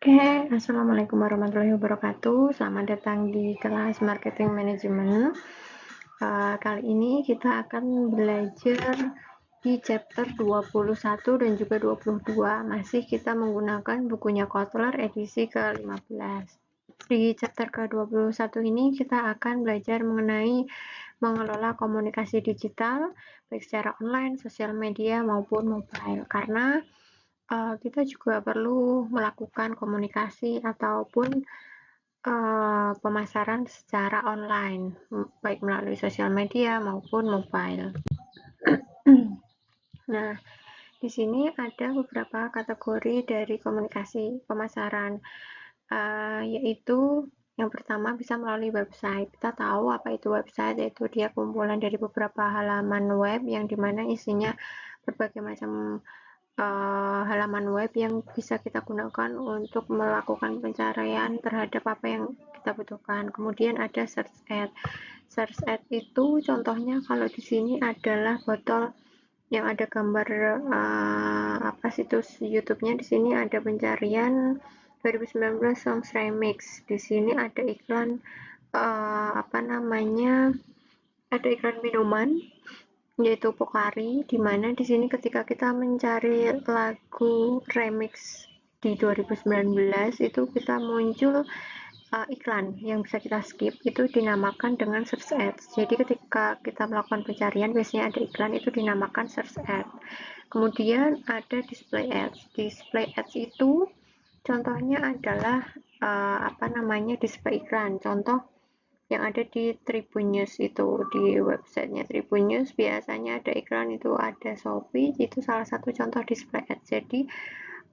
Oke, assalamualaikum warahmatullahi wabarakatuh. Selamat datang di kelas marketing manajemen. Kali ini kita akan belajar di chapter 21 dan juga 22. Masih kita menggunakan bukunya Kotler edisi ke-15. Di chapter ke-21 ini kita akan belajar mengenai mengelola komunikasi digital baik secara online, sosial media maupun mobile. Karena kita juga perlu melakukan komunikasi ataupun pemasaran secara online, baik melalui sosial media maupun mobile. Nah, di sini ada beberapa kategori dari komunikasi pemasaran, yaitu yang pertama bisa melalui website. Kita tahu apa itu website, yaitu dia kumpulan dari beberapa halaman web yang dimana isinya berbagai macam halaman web yang bisa kita gunakan untuk melakukan pencarian terhadap apa yang kita butuhkan. Kemudian ada search ad. Search ad itu contohnya kalau di sini adalah botol yang ada gambar situs YouTube-nya. Di sini ada pencarian 2019 Songs Remix. Di sini ada iklan ada iklan minuman yaitu Pocari, di mana di sini ketika kita mencari lagu remix di 2019 itu kita muncul iklan yang bisa kita skip, itu dinamakan dengan search ads. Jadi ketika kita melakukan pencarian biasanya ada iklan, itu dinamakan search ad. Kemudian ada display ads. Display ads itu contohnya adalah display iklan. Contoh yang ada di Tribun News, itu di websitenya Tribun News biasanya ada iklan, itu ada Shopee, itu salah satu contoh display ad. Jadi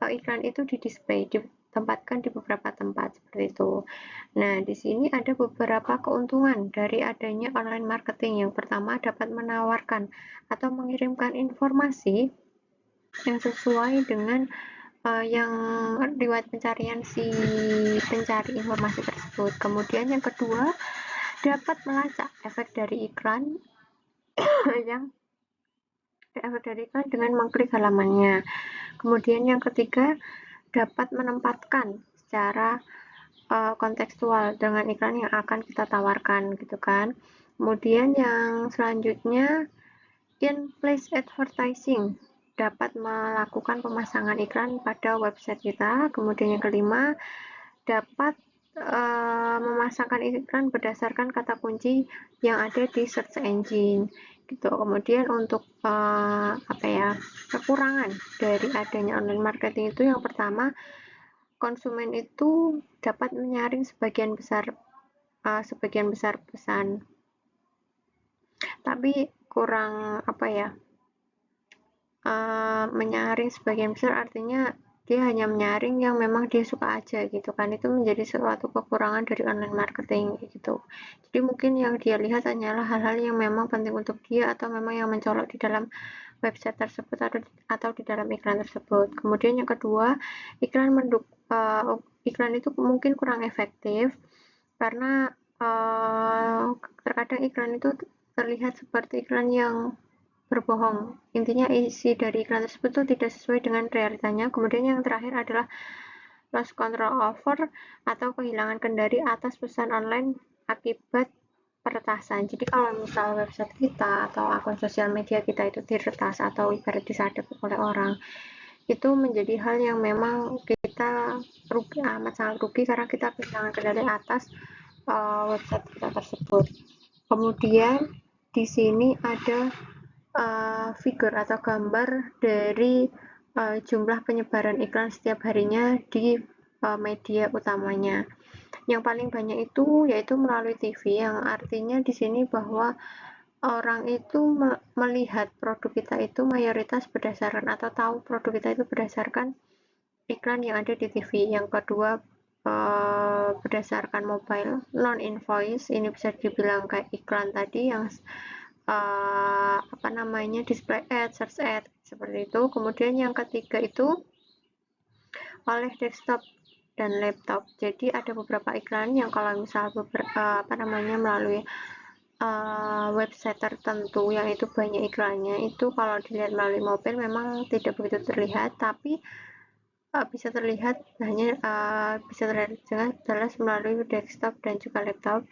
iklan itu di display, ditempatkan di beberapa tempat seperti itu. Nah, di sini ada beberapa keuntungan dari adanya online marketing. Yang pertama, dapat menawarkan atau mengirimkan informasi yang sesuai dengan yang riwayat pencarian si pencari informasi tersebut. Kemudian yang kedua, dapat melacak efek dari iklan dengan mengklik halamannya. Kemudian yang ketiga, dapat menempatkan secara kontekstual dengan iklan yang akan kita tawarkan, gitu kan. Kemudian yang selanjutnya, in-place advertising, dapat melakukan pemasangan iklan pada website kita. Kemudian yang kelima, dapat memasangkan iklan berdasarkan kata kunci yang ada di search engine, gitu. Kemudian untuk kekurangan dari adanya online marketing itu yang pertama, konsumen itu dapat menyaring sebagian besar pesan, tapi kurang menyaring sebagian besar artinya dia hanya menyaring yang memang dia suka aja, gitu kan. Itu menjadi suatu kekurangan dari online marketing gitu. Jadi mungkin yang dia lihat hanyalah hal-hal yang memang penting untuk dia atau memang yang mencolok di dalam website tersebut atau di dalam iklan tersebut. Kemudian yang kedua, iklan itu mungkin kurang efektif karena terkadang iklan itu terlihat seperti iklan yang berbohong. Intinya isi dari iklan tersebut itu tidak sesuai dengan realitanya. Kemudian yang terakhir adalah loss control over atau kehilangan kendali atas pesan online akibat peretasan. Jadi kalau misal website kita atau akun sosial media kita itu diretas atau ibarat disadap oleh orang, itu menjadi hal yang memang kita amat sangat rugi karena kita kehilangan kendali atas website kita tersebut. Kemudian di sini ada figur atau gambar dari jumlah penyebaran iklan setiap harinya di media utamanya. Yang paling banyak itu yaitu melalui TV, yang artinya di sini bahwa orang itu melihat produk kita itu mayoritas berdasarkan atau tahu produk kita itu berdasarkan iklan yang ada di TV. Yang kedua, berdasarkan mobile non-invoice, ini bisa dibilang kayak iklan tadi yang display ad, search ad, seperti itu. Kemudian yang ketiga itu oleh desktop dan laptop. Jadi ada beberapa iklan yang kalau misal melalui website tertentu yang itu banyak iklannya, itu kalau dilihat melalui mobile memang tidak begitu terlihat, tapi bisa terlihat jelas melalui desktop dan juga laptop.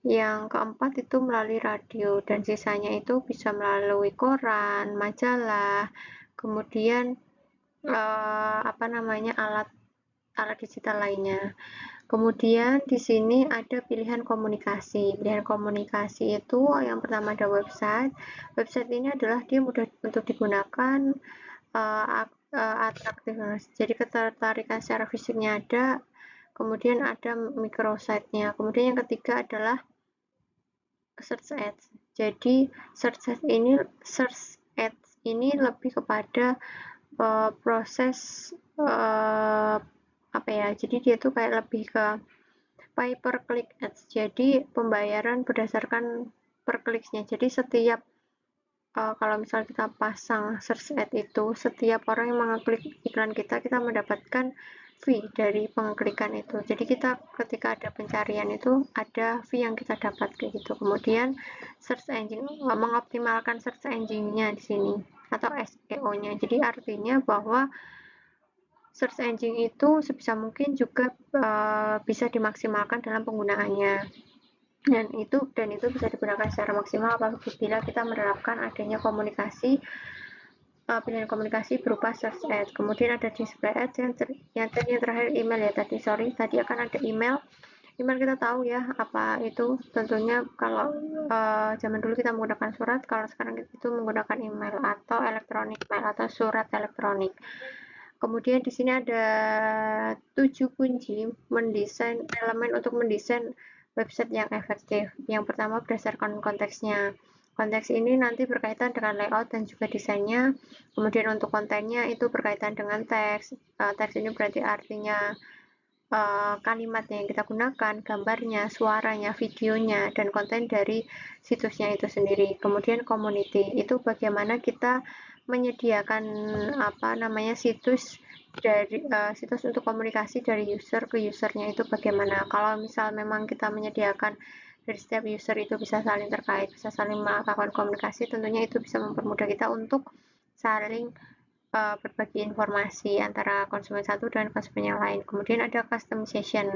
Yang keempat itu melalui radio, dan sisanya itu bisa melalui koran, majalah, kemudian alat digital lainnya. Kemudian di sini ada pilihan komunikasi. Pilihan komunikasi itu yang pertama ada website. Website ini adalah dia mudah untuk digunakan, atraktif. Jadi ketertarikan secara fisiknya ada. Kemudian ada microsite-nya. Kemudian yang ketiga adalah search ads. Jadi search ads ini lebih kepada proses jadi dia tuh kayak lebih ke pay per click ads. Jadi pembayaran berdasarkan per kliknya. Jadi setiap kalau misal kita pasang search ad itu, setiap orang yang mengklik iklan kita mendapatkan fee dari pengklikan itu. Jadi kita ketika ada pencarian itu ada fee yang kita dapat kayak gitu. Kemudian search engine mengoptimalkan search engine-nya di sini atau SEO-nya. Jadi artinya bahwa search engine itu sebisa mungkin juga bisa dimaksimalkan dalam penggunaannya. Dan itu bisa digunakan secara maksimal apabila kita menerapkan adanya pilihan komunikasi berupa search ad. Kemudian ada display ad yang terakhir email ya tadi akan ada email kita tahu ya apa itu. Tentunya kalau zaman dulu kita menggunakan surat, kalau sekarang itu menggunakan email atau elektronik mail atau surat elektronik. Kemudian di sini ada 7 kunci mendesain elemen untuk mendesain website yang efektif. Yang pertama berdasarkan konteksnya. Konteks ini nanti berkaitan dengan layout dan juga desainnya. Kemudian untuk kontennya itu berkaitan dengan teks. Teks ini berarti artinya kalimatnya yang kita gunakan, gambarnya, suaranya, videonya, dan konten dari situsnya itu sendiri. Kemudian community, itu bagaimana kita menyediakan situs untuk komunikasi dari user ke usernya itu bagaimana. Kalau misal memang kita menyediakan dari setiap user itu bisa saling terkait, bisa saling melakukan komunikasi, tentunya itu bisa mempermudah kita untuk saling berbagi informasi antara konsumen satu dan konsumen yang lain. Kemudian ada customization.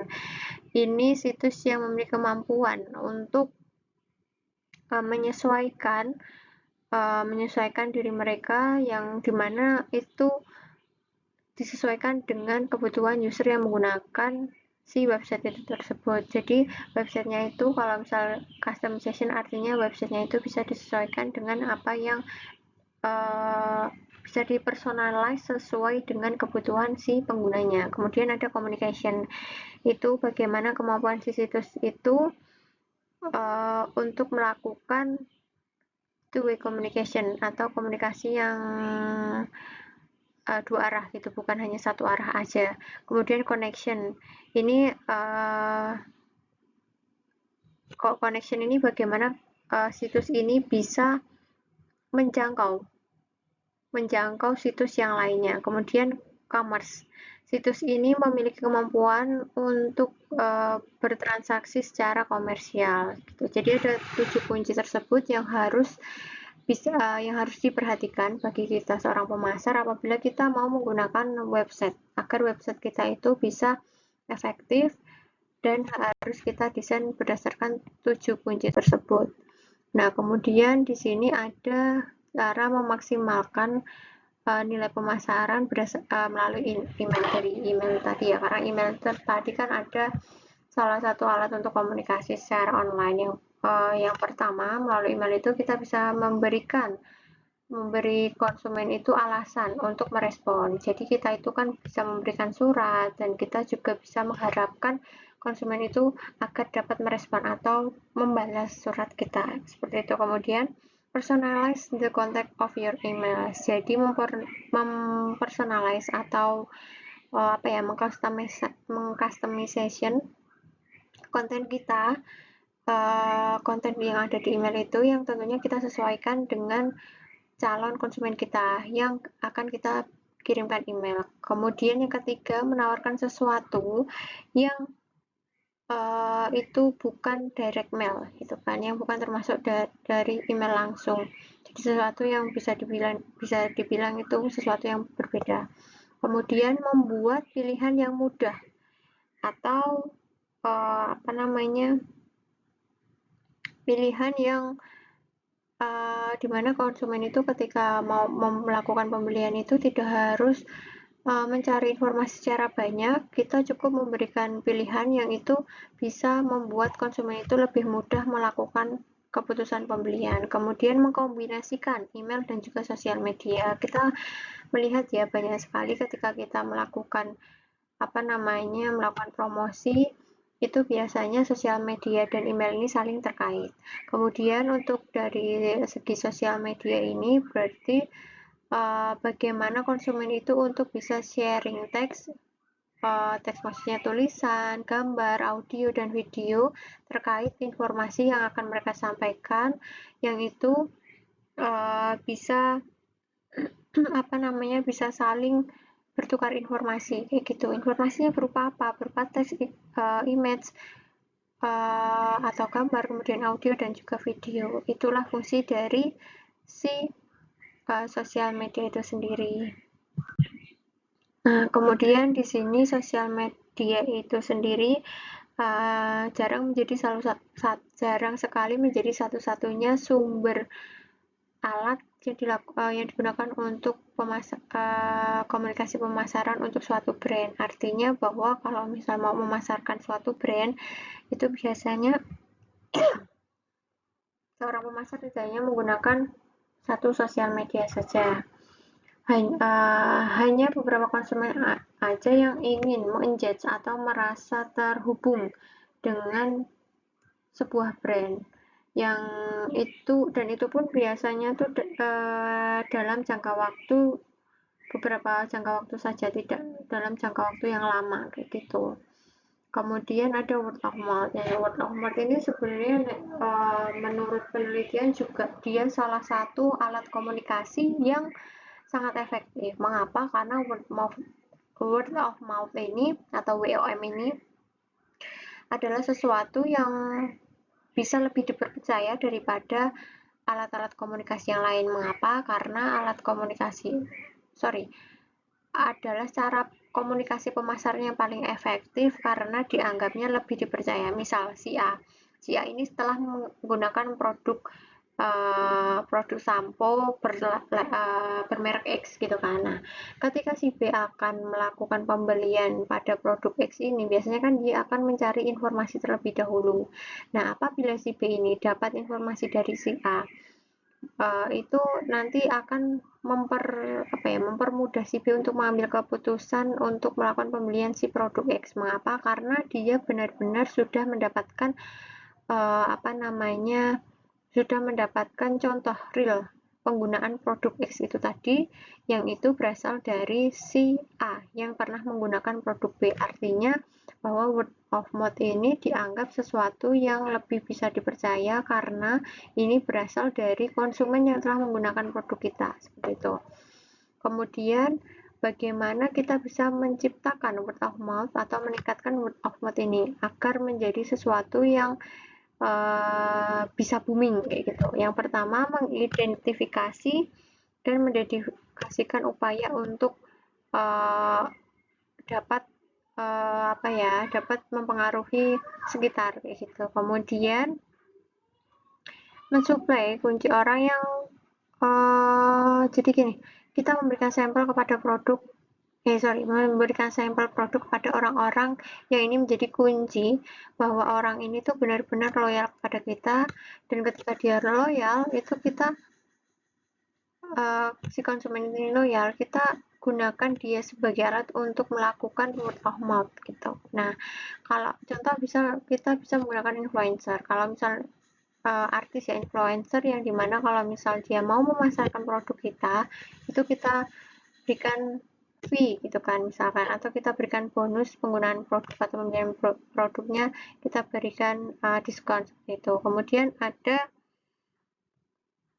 Ini situs yang memiliki kemampuan untuk menyesuaikan diri mereka yang dimana itu disesuaikan dengan kebutuhan user yang menggunakan si website itu tersebut. Jadi websitenya itu kalau misal customization artinya websitenya itu bisa disesuaikan dengan apa yang bisa dipersonalize sesuai dengan kebutuhan si penggunanya. Kemudian ada communication, itu bagaimana kemampuan si situs itu untuk melakukan two-way communication atau komunikasi yang dua arah gitu, bukan hanya satu arah aja. Kemudian connection, ini connection ini bagaimana situs ini bisa menjangkau situs yang lainnya. Kemudian commerce, situs ini memiliki kemampuan untuk bertransaksi secara komersial gitu. Jadi ada 7 kunci tersebut yang harus diperhatikan bagi kita seorang pemasar apabila kita mau menggunakan website, agar website kita itu bisa efektif dan harus kita desain berdasarkan 7 kunci tersebut. Nah, kemudian di sini ada cara memaksimalkan nilai pemasaran melalui email tadi ya, karena email tadi kan ada salah satu alat untuk komunikasi secara online. Yang pertama, melalui email itu kita bisa memberi konsumen itu alasan untuk merespon. Jadi kita itu kan bisa memberikan surat dan kita juga bisa mengharapkan konsumen itu agar dapat merespon atau membalas surat kita. Seperti itu. Kemudian personalize the content of your email. Jadi mempersonalize atau mengcustomization konten kita, konten yang ada di email itu yang tentunya kita sesuaikan dengan calon konsumen kita yang akan kita kirimkan email. Kemudian yang ketiga, menawarkan sesuatu yang itu bukan direct mail gitu kan, yang bukan termasuk dari email langsung. Jadi sesuatu yang bisa dibilang itu sesuatu yang berbeda. Kemudian membuat pilihan yang mudah atau pilihan yang dimana konsumen itu ketika mau melakukan pembelian itu tidak harus mencari informasi secara banyak, kita cukup memberikan pilihan yang itu bisa membuat konsumen itu lebih mudah melakukan keputusan pembelian. Kemudian mengkombinasikan email dan juga sosial media. Kita melihat ya banyak sekali ketika kita melakukan melakukan promosi itu biasanya sosial media dan email ini saling terkait. Kemudian untuk dari segi sosial media ini berarti bagaimana konsumen itu untuk bisa sharing teks maksudnya tulisan, gambar, audio, dan video terkait informasi yang akan mereka sampaikan yang itu bisa bisa saling bertukar informasi kayak gitu. Informasinya berupa apa? Berupa teks, image, atau gambar, kemudian audio dan juga video. Itulah fungsi dari si sosial media itu sendiri. Nah, kemudian di sini sosial media itu sendiri jarang sekali menjadi satu-satunya sumber alat yang digunakan untuk komunikasi pemasaran untuk suatu brand. Artinya bahwa kalau misal mau memasarkan suatu brand, itu biasanya seorang pemasar tidak hanya menggunakan satu sosial media saja. Hanya beberapa konsumen aja yang ingin mengengage atau merasa terhubung dengan sebuah brand yang itu pun biasanya tuh dalam beberapa jangka waktu saja, tidak dalam jangka waktu yang lama kayak gitu. Kemudian ada word of mouth. Word of mouth ini sebenarnya menurut penelitian juga dia salah satu alat komunikasi yang sangat efektif. Mengapa? Karena word of mouth ini atau WOM ini adalah sesuatu yang bisa lebih dipercaya daripada alat-alat komunikasi yang lain. Mengapa? Karena adalah cara komunikasi pemasarnya yang paling efektif karena dianggapnya lebih dipercaya. Misal si A ini setelah menggunakan produk sampo bermerek X gitu kan. Nah, ketika si B akan melakukan pembelian pada produk X ini, biasanya kan dia akan mencari informasi terlebih dahulu. Nah, apabila si B ini dapat informasi dari si A, itu nanti akan mempermudah si B untuk mengambil keputusan untuk melakukan pembelian si produk X. Mengapa? Karena dia benar-benar sudah mendapatkan contoh real penggunaan produk X itu tadi, yang itu berasal dari si A yang pernah menggunakan produk B. Artinya bahwa word of mouth ini dianggap sesuatu yang lebih bisa dipercaya karena ini berasal dari konsumen yang telah menggunakan produk kita, seperti itu. Kemudian bagaimana kita bisa menciptakan word of mouth atau meningkatkan word of mouth ini agar menjadi sesuatu yang bisa booming kayak gitu. Yang pertama, mengidentifikasi dan mendedikasikan upaya untuk dapat mempengaruhi sekitar kayak gitu. Kemudian mensuplai kunci orang yang jadi gini, kita memberikan sampel produk kepada orang-orang yang ini menjadi kunci bahwa orang ini tuh benar-benar loyal kepada kita, dan ketika dia loyal itu kita si konsumen ini loyal, kita gunakan dia sebagai alat untuk melakukan word of mouth gitu. Nah, kalau contoh kita bisa menggunakan influencer. Kalau misal artis ya, influencer yang dimana kalau misal dia mau memasarkan produk kita, itu kita berikan fee gitu kan misalkan, atau kita berikan bonus penggunaan produk atau pembelian produknya, kita berikan diskon seperti itu. Kemudian ada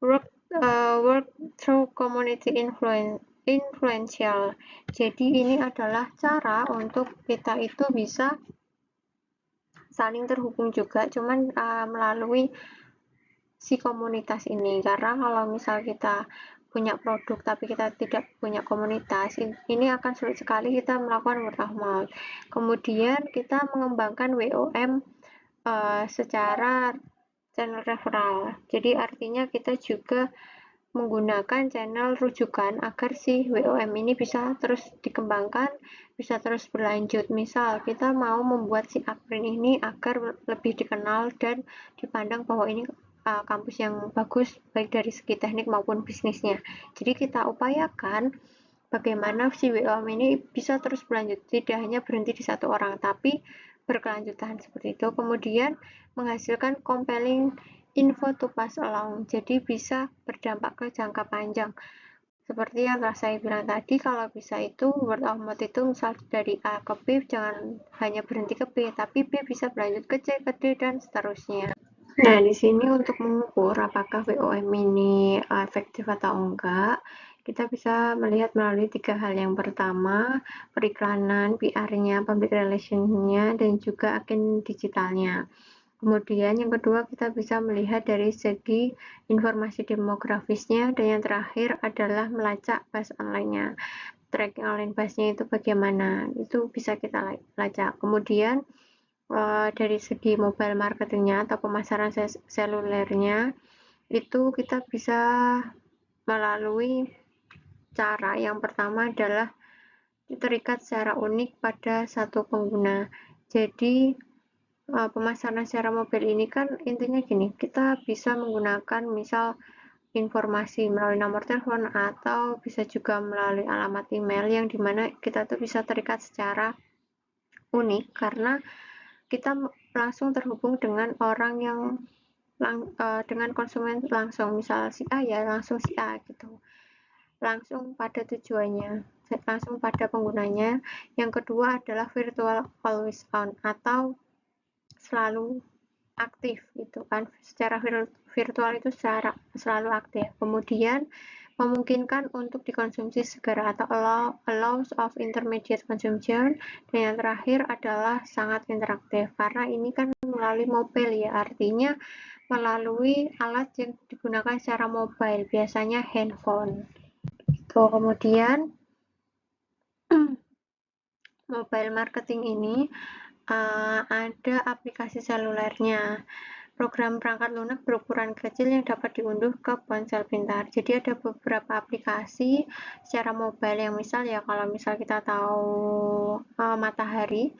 work through community influential. Jadi ini adalah cara untuk kita itu bisa saling terhubung juga, cuman melalui si komunitas ini. Karena kalau misal kita punya produk tapi kita tidak punya komunitas, ini akan sulit sekali kita melakukan word of mouth. Kemudian kita mengembangkan WOM secara channel referral. Jadi artinya kita juga menggunakan channel rujukan agar si WOM ini bisa terus dikembangkan, bisa terus berlanjut. Misal kita mau membuat si Akprin ini agar lebih dikenal dan dipandang bahwa ini kampus yang bagus baik dari segi teknik maupun bisnisnya. Jadi kita upayakan bagaimana si WOM ini bisa terus berlanjut, tidak hanya berhenti di satu orang tapi berkelanjutan seperti itu. Kemudian menghasilkan compelling info to pass along, jadi bisa berdampak ke jangka panjang. Seperti yang telah saya bilang tadi, kalau bisa itu word of mouth itu misal dari A ke B, jangan hanya berhenti ke B, tapi B bisa berlanjut ke C, ke D, dan seterusnya. Nah, di sini untuk mengukur apakah WOM ini efektif atau enggak, kita bisa melihat melalui 3 hal. Yang pertama, periklanan, PR-nya, public relation-nya, dan juga agen digitalnya. Kemudian yang kedua kita bisa melihat dari segi informasi demografisnya, dan yang terakhir adalah melacak base online-nya. Tracking online base-nya itu bagaimana, itu bisa kita lacak. Kemudian dari segi mobile marketingnya atau pemasaran selulernya, itu kita bisa melalui cara yang pertama adalah terikat secara unik pada satu pengguna. Jadi pemasaran secara mobile ini kan intinya gini, kita bisa menggunakan misal informasi melalui nomor telepon atau bisa juga melalui alamat email yang dimana kita tuh bisa terikat secara unik karena kita langsung terhubung dengan orang yang dengan konsumen langsung, misal si A ya langsung si A gitu, langsung pada tujuannya, langsung pada penggunanya. Yang kedua adalah virtual always on atau selalu aktif gitu kan, secara virtual itu secara selalu aktif. Kemudian memungkinkan untuk dikonsumsi segera atau allows of intermediate consumption, dan yang terakhir adalah sangat interaktif karena ini kan melalui mobile ya, artinya melalui alat yang digunakan secara mobile, biasanya handphone. Kemudian mobile marketing ini ada aplikasi selulernya, program perangkat lunak berukuran kecil yang dapat diunduh ke ponsel pintar. Jadi ada beberapa aplikasi secara mobile yang misal ya, kalau misal kita tahu Matahari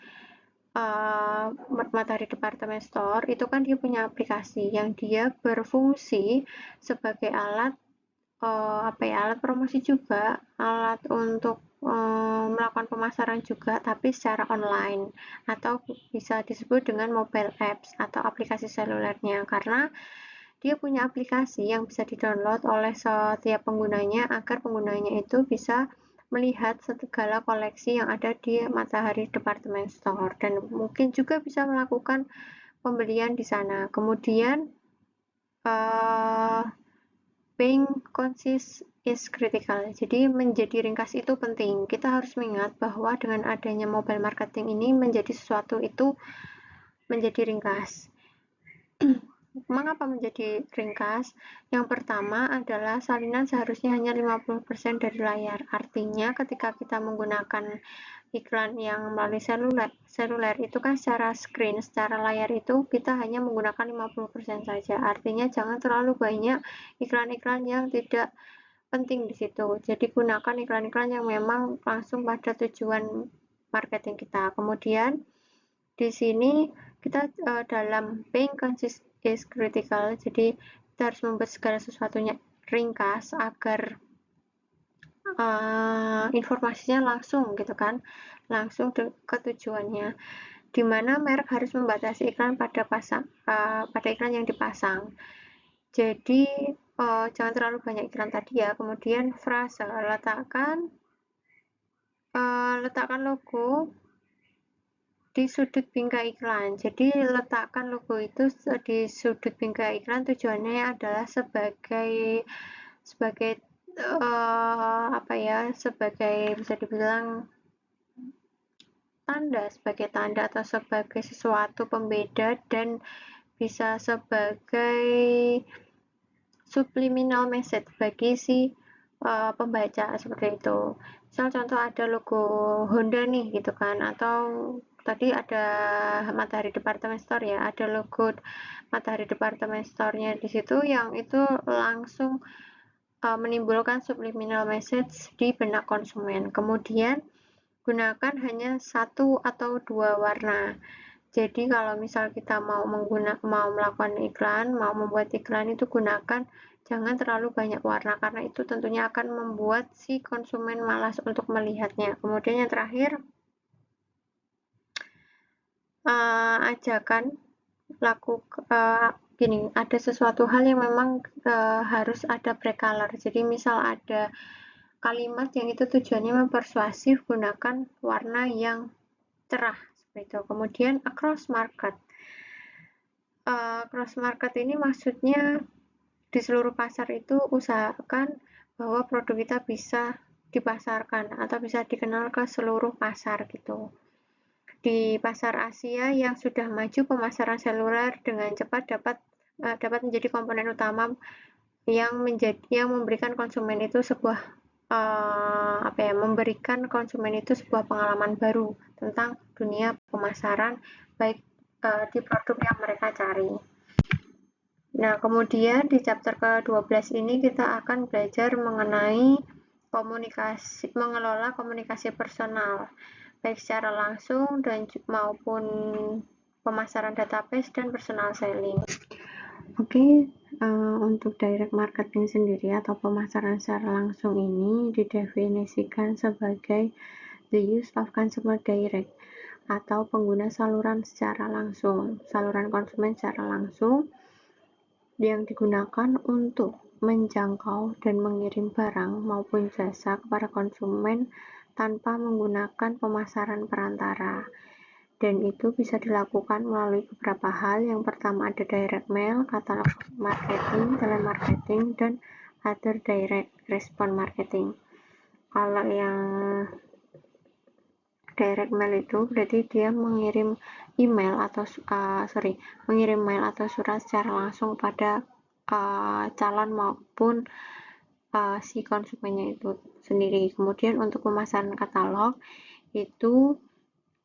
Department Store, itu kan dia punya aplikasi yang dia berfungsi sebagai alat alat promosi juga, alat untuk melakukan pemasaran juga, tapi secara online, atau bisa disebut dengan mobile apps atau aplikasi selulernya, karena dia punya aplikasi yang bisa di-download oleh setiap penggunanya agar penggunanya itu bisa melihat segala koleksi yang ada di Matahari Department Store dan mungkin juga bisa melakukan pembelian di sana. Kemudian being concise is critical. Jadi menjadi ringkas itu penting. Kita harus mengingat bahwa dengan adanya mobile marketing ini menjadi sesuatu itu menjadi ringkas. Mengapa menjadi ringkas? Yang pertama adalah salinan seharusnya hanya 50% dari layar. Artinya ketika kita menggunakan iklan yang melalui seluler itu kan secara screen, secara layar itu kita hanya menggunakan 50% saja. Artinya jangan terlalu banyak iklan-iklan yang tidak penting di situ. Jadi gunakan iklan-iklan yang memang langsung pada tujuan marketing kita. Kemudian di sini kita dalam being consist is critical, jadi kita harus membuat segala sesuatunya ringkas agar informasinya langsung gitu kan, langsung ke tujuannya, dimana merek harus membatasi iklan pada iklan yang dipasang. Jadi jangan terlalu banyak iklan tadi ya. Kemudian frase, letakkan logo di sudut bingkai iklan. Jadi letakkan logo itu di sudut bingkai iklan, tujuannya adalah sebagai sebagai bisa dibilang sebagai tanda atau sebagai sesuatu pembeda, dan bisa sebagai subliminal message bagi si pembaca seperti itu. Misal contoh ada logo Honda nih gitu kan, atau tadi ada Matahari Department Store ya, ada logo Matahari Department Store-nya di situ yang itu langsung menimbulkan subliminal message di benak konsumen. Kemudian gunakan hanya satu atau dua warna. Jadi kalau misal kita mau melakukan iklan, mau membuat iklan itu gunakan jangan terlalu banyak warna karena itu tentunya akan membuat si konsumen malas untuk melihatnya. Kemudian yang terakhir, ajakan gini, ada sesuatu hal yang memang harus ada break color. Jadi misal ada kalimat yang itu tujuannya mempersuasif, gunakan warna yang cerah seperti itu. Kemudian across market. Cross market ini maksudnya di seluruh pasar itu usahakan bahwa produk kita bisa dipasarkan atau bisa dikenal ke seluruh pasar gitu. Di pasar Asia yang sudah maju pemasaran seluler dengan cepat dapat menjadi komponen utama yang memberikan konsumen itu sebuah pengalaman baru tentang dunia pemasaran baik di produk yang mereka cari. Nah, kemudian di chapter ke-12 ini kita akan belajar mengenai mengelola komunikasi personal, baik secara langsung dan maupun pemasaran database dan personal selling. Oke, untuk direct marketing sendiri atau pemasaran secara langsung ini didefinisikan sebagai the use of consumer direct atau pengguna saluran konsumen secara langsung yang digunakan untuk menjangkau dan mengirim barang maupun jasa kepada konsumen tanpa menggunakan pemasaran perantara. Dan itu bisa dilakukan melalui beberapa hal. Yang pertama ada direct mail, katalog marketing, telemarketing, dan other direct response marketing. Kalau yang direct mail itu berarti dia mengirim mail atau surat secara langsung pada calon maupun si konsumennya itu sendiri. Kemudian untuk pemasaran katalog itu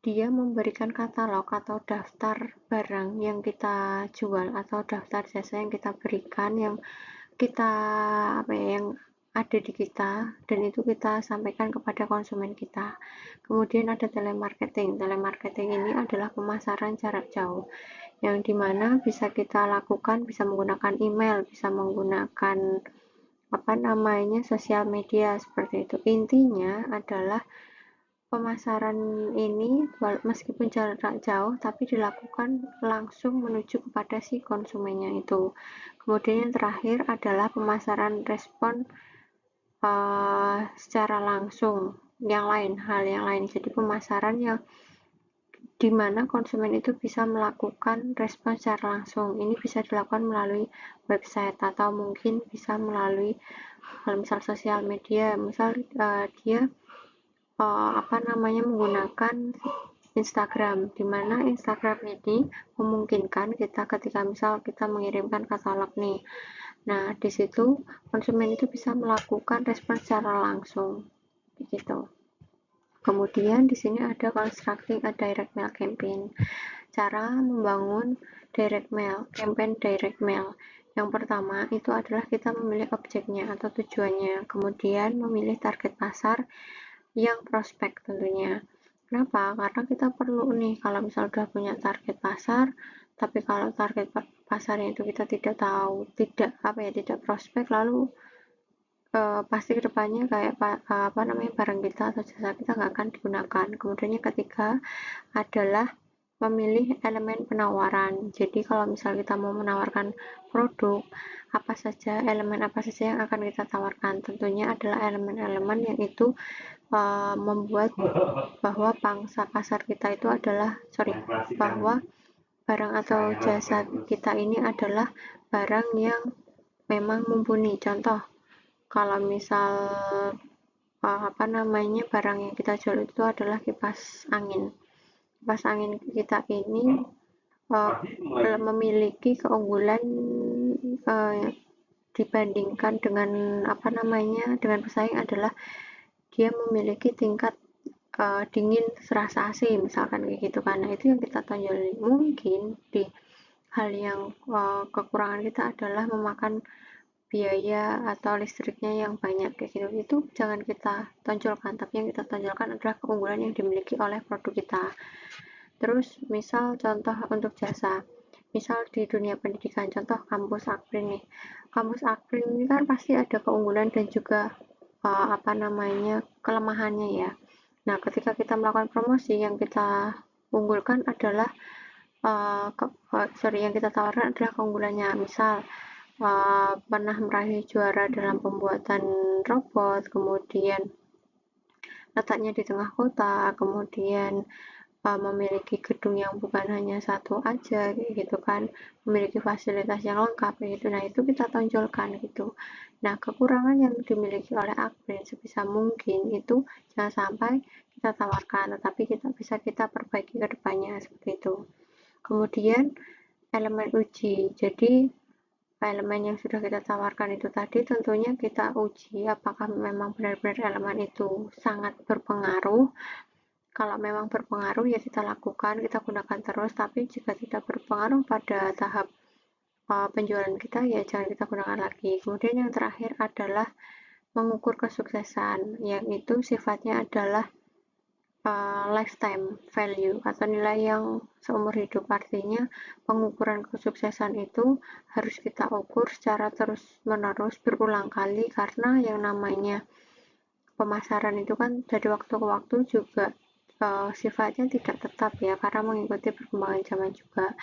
dia memberikan katalog atau daftar barang yang kita jual atau daftar jasa yang kita berikan yang ada di kita dan itu kita sampaikan kepada konsumen kita. Kemudian ada telemarketing. Telemarketing ini adalah pemasaran jarak jauh yang dimana bisa kita lakukan, bisa menggunakan email, bisa menggunakan sosial media seperti itu. Intinya adalah pemasaran ini meskipun jarak jauh tapi dilakukan langsung menuju kepada si konsumennya itu. Kemudian yang terakhir adalah pemasaran respon secara langsung hal yang lain. Jadi pemasaran yang dimana konsumen itu bisa melakukan respon secara langsung. Ini bisa dilakukan melalui website atau mungkin bisa melalui misal sosial media. Misal dia menggunakan Instagram, di mana Instagram ini memungkinkan kita ketika misal kita mengirimkan katalog nih. Nah, di situ konsumen itu bisa melakukan respon secara langsung begitu. Kemudian di sini ada constructing a direct mail campaign. Cara membangun campaign direct mail. Yang pertama itu adalah kita memilih objeknya atau tujuannya, kemudian memilih target pasar yang prospek tentunya. Kenapa? Karena kita perlu nih kalau misal udah punya target pasar, tapi kalau target pasarnya itu kita tidak tahu, tidak prospek, lalu pasti kedepannya kayak barang kita atau jasa kita nggak akan digunakan. Kemudian yang ketiga adalah memilih elemen penawaran. Jadi kalau misal kita mau menawarkan produk, elemen apa saja yang akan kita tawarkan? Tentunya adalah elemen-elemen yang itu membuat bahwa pangsa pasar kita itu bahwa barang atau jasa kita ini adalah barang yang memang mumpuni. Contoh, kalau misal barang yang kita jual itu adalah kipas angin. Kipas angin kita ini memiliki keunggulan dibandingkan dengan dengan pesaing adalah dia memiliki tingkat dingin serasa AC misalkan kayak gitu kan. Nah, itu yang kita tonjolin. Mungkin di hal yang kekurangan kita adalah memakan biaya atau listriknya yang banyak kayak gitu. Itu jangan kita tonjolkan, tapi yang kita tonjolkan adalah keunggulan yang dimiliki oleh produk kita. Terus misal contoh untuk jasa, misal di dunia pendidikan, contoh kampus Akprin nih. Kampus Akprin ini kan pasti ada keunggulan dan juga kelemahannya ya. Nah, ketika kita melakukan promosi, yang kita unggulkan adalah yang kita tawarkan adalah keunggulannya. Misal pernah meraih juara dalam pembuatan robot, kemudian letaknya di tengah kota, kemudian memiliki gedung yang bukan hanya satu aja gitu kan, memiliki fasilitas yang lengkap gitu. Nah, itu kita tonjolkan gitu. Nah, kekurangan yang dimiliki oleh Akprin sebisa mungkin itu jangan sampai kita tawarkan, tetapi kita perbaiki ke depannya seperti itu. Kemudian elemen uji. Jadi elemen yang sudah kita tawarkan itu tadi tentunya kita uji apakah memang benar-benar elemen itu sangat berpengaruh. Kalau memang berpengaruh ya kita lakukan, kita gunakan terus, tapi jika tidak berpengaruh pada tahap penjualan kita ya jangan kita gunakan lagi. Kemudian yang terakhir adalah mengukur kesuksesan, yang itu sifatnya adalah lifetime value atau nilai yang seumur hidup. Artinya pengukuran kesuksesan itu harus kita ukur secara terus-menerus berulang kali, karena yang namanya pemasaran itu kan dari waktu ke waktu juga sifatnya tidak tetap ya, karena mengikuti perkembangan zaman juga.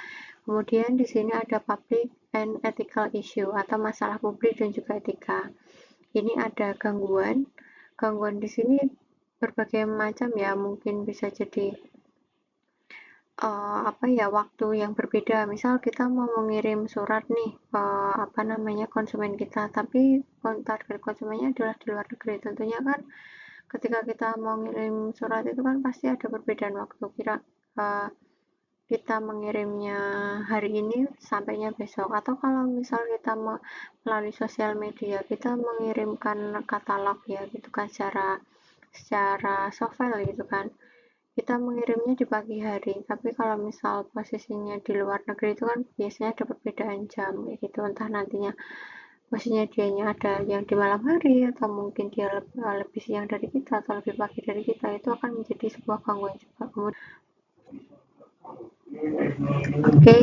Kemudian di sini ada public and ethical issue atau masalah publik dan juga etika. Ini ada gangguan. Gangguan di sini berbagai macam ya, mungkin bisa jadi waktu yang berbeda. Misal kita mau mengirim surat nih konsumen kita, tapi target konsumennya adalah di luar negeri. Tentunya kan ketika kita mau ngirim surat itu kan pasti ada perbedaan waktu. Kita mengirimnya hari ini sampainya besok, atau kalau misal kita melalui sosial media kita mengirimkan katalog ya gitu kan, secara soft file gitu kan, kita mengirimnya di pagi hari, tapi kalau misal posisinya di luar negeri itu kan biasanya ada perbedaan jam gitu, entah nantinya posisinya dianya ada yang di malam hari atau mungkin dia lebih siang dari kita atau lebih pagi dari kita, itu akan menjadi sebuah gangguan juga. Oke,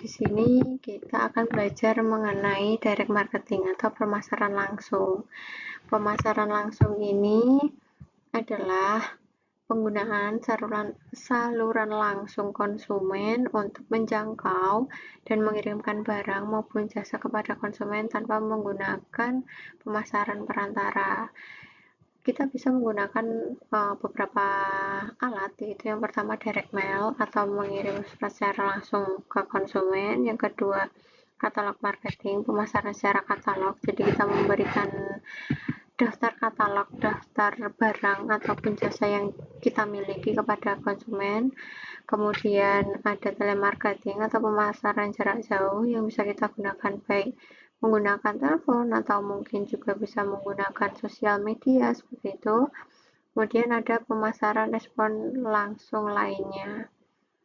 di sini kita akan belajar mengenai direct marketing atau pemasaran langsung. Pemasaran langsung ini adalah penggunaan saluran langsung konsumen untuk menjangkau dan mengirimkan barang maupun jasa kepada konsumen tanpa menggunakan pemasaran perantara. Kita bisa menggunakan beberapa alat, yaitu yang pertama direct mail atau mengirim surat secara langsung ke konsumen, yang kedua katalog marketing, pemasaran secara katalog, jadi kita memberikan daftar katalog, daftar barang ataupun jasa yang kita miliki kepada konsumen. Kemudian ada telemarketing atau pemasaran jarak jauh yang bisa kita gunakan baik menggunakan telepon atau mungkin juga bisa menggunakan sosial media seperti itu. Kemudian ada pemasaran respon langsung lainnya,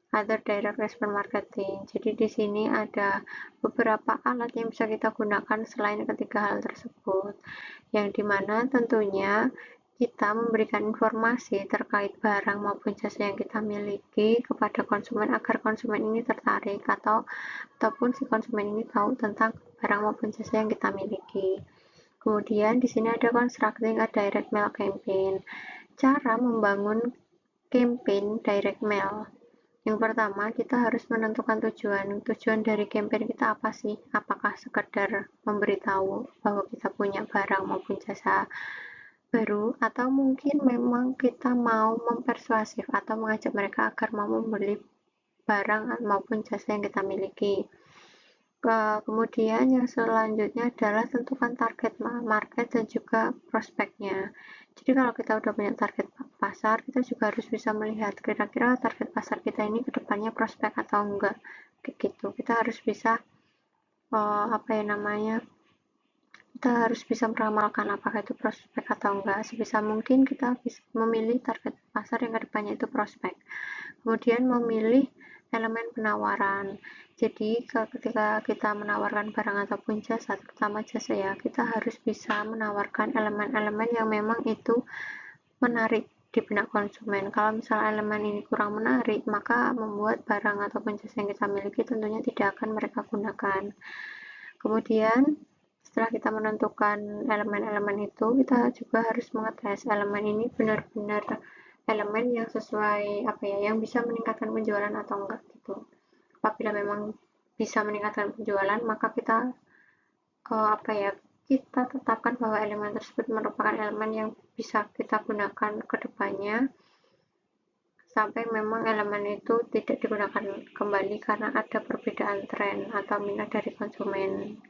other direct response marketing. Jadi di sini ada beberapa alat yang bisa kita gunakan selain ketiga hal tersebut, yang dimana tentunya kita memberikan informasi terkait barang maupun jasa yang kita miliki kepada konsumen agar konsumen ini tertarik ataupun si konsumen ini tahu tentang barang maupun jasa yang kita miliki. Kemudian di sini ada constructing a direct mail campaign. Cara membangun campaign direct mail. Yang pertama, kita harus menentukan tujuan dari campaign kita apa sih? Apakah sekedar memberitahu bahwa kita punya barang maupun jasa baru, atau mungkin memang kita mau mempersuasif atau mengajak mereka agar mau membeli barang maupun jasa yang kita miliki. Kemudian yang selanjutnya adalah tentukan target market dan juga prospeknya. Jadi kalau kita udah punya target pasar, kita juga harus bisa melihat kira-kira target pasar kita ini kedepannya prospek atau enggak, kayak gitu. Kita harus bisa apa ya namanya, kita harus bisa meramalkan apakah itu prospek atau enggak. Sebisa mungkin kita bisa memilih target pasar yang kedepannya itu prospek. Kemudian memilih elemen penawaran. Jadi ketika kita menawarkan barang ataupun jasa, terutama jasa ya, kita harus bisa menawarkan elemen-elemen yang memang itu menarik di benak konsumen. Kalau misalnya elemen ini kurang menarik, maka membuat barang ataupun jasa yang kita miliki tentunya tidak akan mereka gunakan. Kemudian setelah kita menentukan elemen-elemen itu, kita juga harus mengetes elemen ini benar-benar elemen yang sesuai yang bisa meningkatkan penjualan atau enggak gitu. Apabila memang bisa meningkatkan penjualan, maka kita kita tetapkan bahwa elemen tersebut merupakan elemen yang bisa kita gunakan ke depannya sampai memang elemen itu tidak digunakan kembali karena ada perbedaan tren atau minat dari konsumen.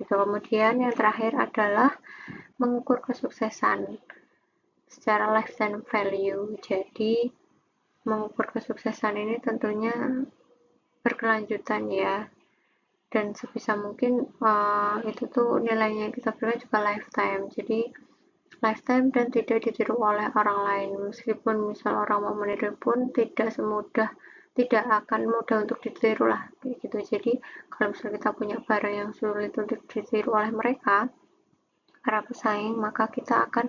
Kemudian yang terakhir adalah mengukur kesuksesan secara lifetime value. Jadi mengukur kesuksesan ini tentunya berkelanjutan ya, dan sebisa mungkin itu tuh nilainya kita berikan juga lifetime. Jadi lifetime dan tidak ditiru oleh orang lain. Meskipun misal orang mau meniru pun tidak akan mudah untuk ditiru lah kayak gitu. Jadi kalau misalnya kita punya barang yang sulit untuk ditiru oleh mereka, para pesaing, maka kita akan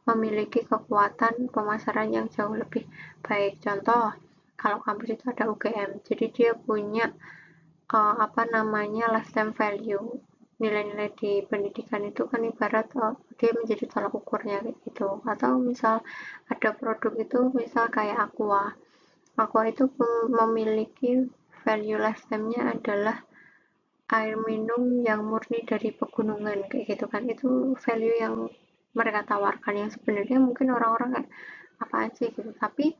memiliki kekuatan pemasaran yang jauh lebih baik. Contoh, kalau kampus itu ada UGM, jadi dia punya lifetime value. Nilai-nilai di pendidikan itu kan ibarat dia menjadi tolak ukurnya gitu. Atau misal ada produk itu misal kayak Aqua. Aqua itu memiliki value lifetime-nya adalah air minum yang murni dari pegunungan kayak gitu kan. Itu value yang mereka tawarkan yang sebenarnya mungkin orang-orang kayak apaan sih gitu, tapi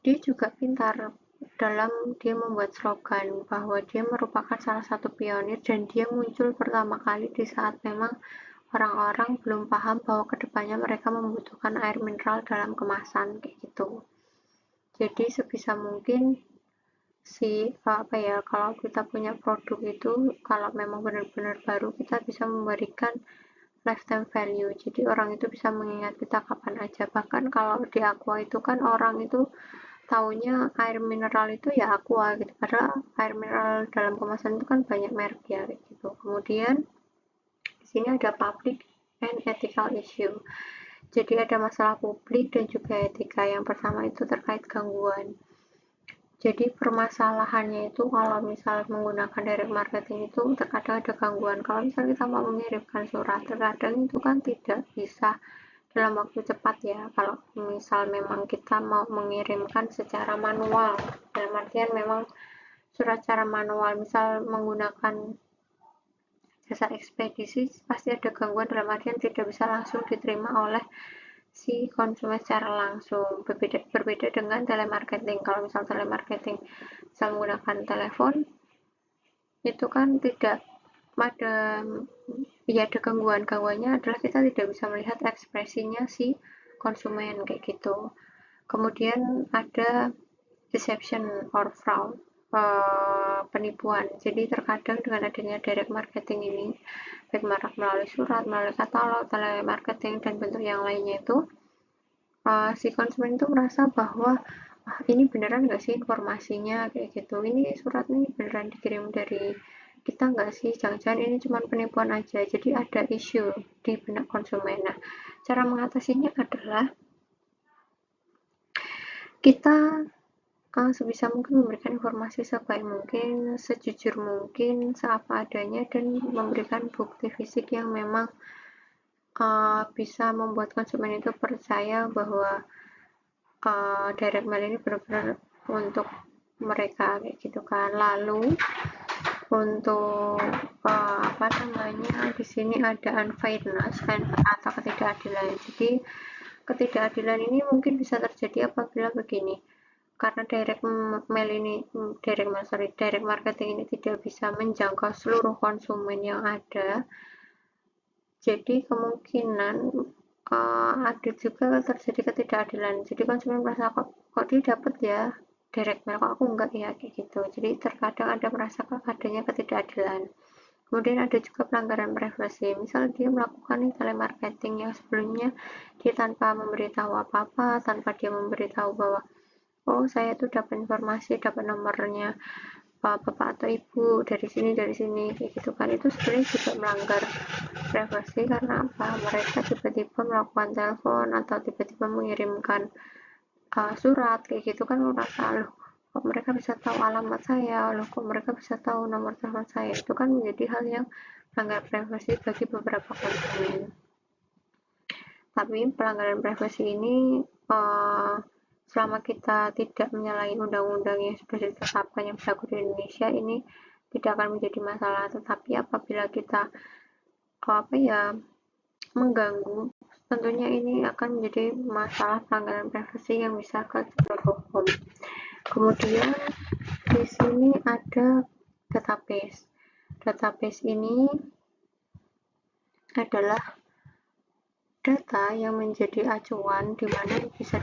dia juga pintar dalam dia membuat slogan bahwa dia merupakan salah satu pionir dan dia muncul pertama kali di saat memang orang-orang belum paham bahwa kedepannya mereka membutuhkan air mineral dalam kemasan kayak gitu. Jadi sebisa mungkin kalau kita punya produk itu kalau memang benar-benar baru, kita bisa memberikan lifetime value, jadi orang itu bisa mengingat kita kapan aja. Bahkan kalau di Aqua itu kan orang itu taunya air mineral itu ya Aqua gitu, padahal air mineral dalam kemasan itu kan banyak merek ya gitu. Kemudian di sini ada public and ethical issue, jadi ada masalah publik dan juga etika. Yang pertama itu terkait gangguan. Jadi permasalahannya itu kalau misal menggunakan direct marketing itu terkadang ada gangguan. Kalau misal kita mau mengirimkan surat, terkadang itu kan tidak bisa dalam waktu cepat ya. Kalau misal memang kita mau mengirimkan secara manual, dalam artian memang surat secara manual, misal menggunakan jasa ekspedisi, pasti ada gangguan dalam artian tidak bisa langsung diterima oleh si konsumen secara langsung. Berbeda dengan telemarketing. Kalau misal telemarketing bisa menggunakan telepon, itu kan tidak ada gangguannya adalah kita tidak bisa melihat ekspresinya si konsumen kayak gitu. Kemudian ada deception or fraud, penipuan. Jadi terkadang dengan adanya direct marketing ini, baik melalui surat, melalui katalog, telemarketing, dan bentuk yang lainnya itu, si konsumen itu merasa bahwa ini beneran nggak sih informasinya kayak gitu, ini surat ini beneran dikirim dari kita nggak sih, jangan-jangan ini cuma penipuan aja. Jadi ada isu di benak konsumen. Nah, cara mengatasinya adalah kita sebisa mungkin memberikan informasi sebaik mungkin, sejujur mungkin, seapa adanya, dan memberikan bukti fisik yang memang bisa membuat konsumen itu percaya bahwa direct mail ini benar-benar untuk mereka kayak gitu kan. Lalu untuk di sini ada unfairness atau ketidakadilan. Jadi ketidakadilan ini mungkin bisa terjadi apabila begini, karena direct marketing ini tidak bisa menjangkau seluruh konsumen yang ada, jadi kemungkinan ada juga terjadi ketidakadilan. Jadi konsumen merasa kok dia dapat ya direct mail, kok aku enggak ya kayak gitu. Jadi terkadang ada merasa adanya ketidakadilan. Kemudian ada juga pelanggaran privasi, misal dia melakukan telemarketing yang sebelumnya dia tanpa memberitahu apa-apa, tanpa dia memberitahu bahwa oh saya tuh dapat informasi, dapat nomornya bapak atau ibu dari sini kayak gitu kan. Itu sebenarnya juga melanggar privasi karena apa, mereka tiba-tiba melakukan telepon atau tiba-tiba mengirimkan surat kayak gitu kan. Merasa loh kok mereka bisa tahu alamat saya, loh kok mereka bisa tahu nomor telepon saya. Itu kan menjadi hal yang melanggar privasi bagi beberapa konsumen. Tapi pelanggaran privasi ini selama kita tidak menyalahi undang-undang yang sudah ditetapkan yang berlaku di Indonesia, ini tidak akan menjadi masalah. Tetapi apabila kita mengganggu, tentunya ini akan menjadi masalah pelanggaran privasi yang bisa ke jalur hukum. Kemudian di sini ada database. Database ini adalah data yang menjadi acuan di mana bisa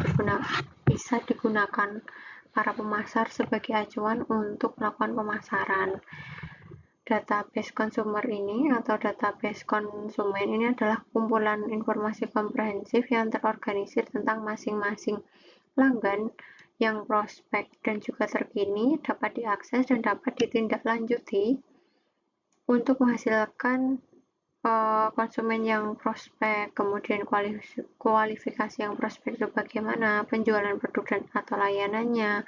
digunakan para pemasar sebagai acuan untuk melakukan pemasaran. Database konsumer ini atau database konsumen ini adalah kumpulan informasi komprehensif yang terorganisir tentang masing-masing pelanggan yang prospek dan juga terkini, dapat diakses dan dapat ditindaklanjuti untuk menghasilkan konsumen yang prospek, kemudian kualifikasi yang prospek itu bagaimana, penjualan produk dan atau layanannya,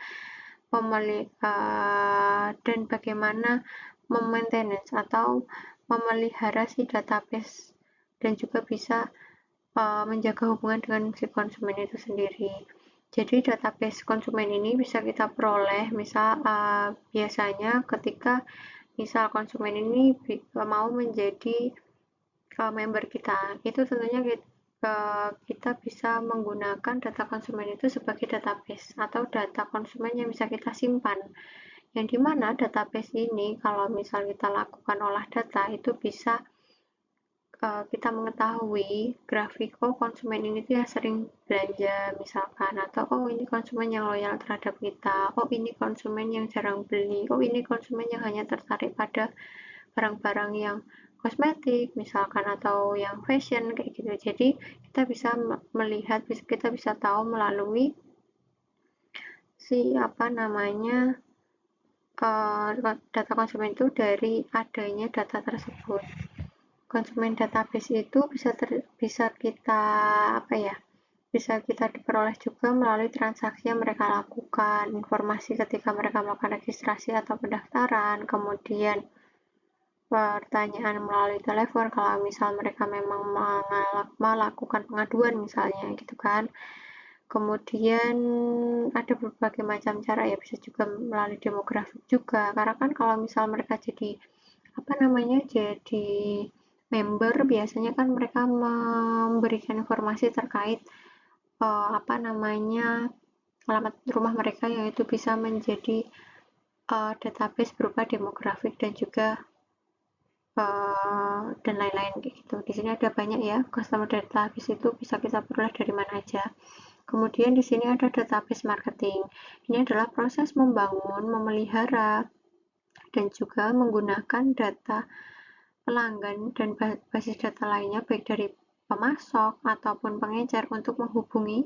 dan bagaimana memaintenance atau memelihara si database dan juga bisa menjaga hubungan dengan si konsumen itu sendiri. Jadi database konsumen ini bisa kita peroleh misal biasanya ketika misal konsumen ini mau menjadi member kita, itu tentunya kita bisa menggunakan data konsumen itu sebagai database atau data konsumen yang bisa kita simpan, yang dimana database ini kalau misal kita lakukan olah data itu bisa kita mengetahui grafik oh konsumen ini tuh yang sering belanja misalkan, atau oh ini konsumen yang loyal terhadap kita, oh ini konsumen yang jarang beli, oh ini konsumen yang hanya tertarik pada barang-barang yang kosmetik misalkan atau yang fashion kayak gitu. Jadi kita bisa melihat, kita bisa tahu melalui data konsumen itu dari adanya data tersebut. Konsumen database itu bisa kita diperoleh juga melalui transaksi yang mereka lakukan, informasi ketika mereka melakukan registrasi atau pendaftaran, kemudian pertanyaan melalui telepon kalau misal mereka memang melakukan pengaduan misalnya gitu kan. Kemudian ada berbagai macam cara ya, bisa juga melalui demografik juga, karena kan kalau misal mereka jadi member, biasanya kan mereka memberikan informasi terkait alamat rumah mereka, yang itu bisa menjadi database berupa demografik dan juga dan lain-lain kayak gitu. Di sini ada banyak ya customer database, itu bisa kita peroleh dari mana aja. Kemudian di sini ada database marketing. Ini adalah proses membangun, memelihara dan juga menggunakan data pelanggan dan basis data lainnya baik dari pemasok ataupun pengecer untuk menghubungi,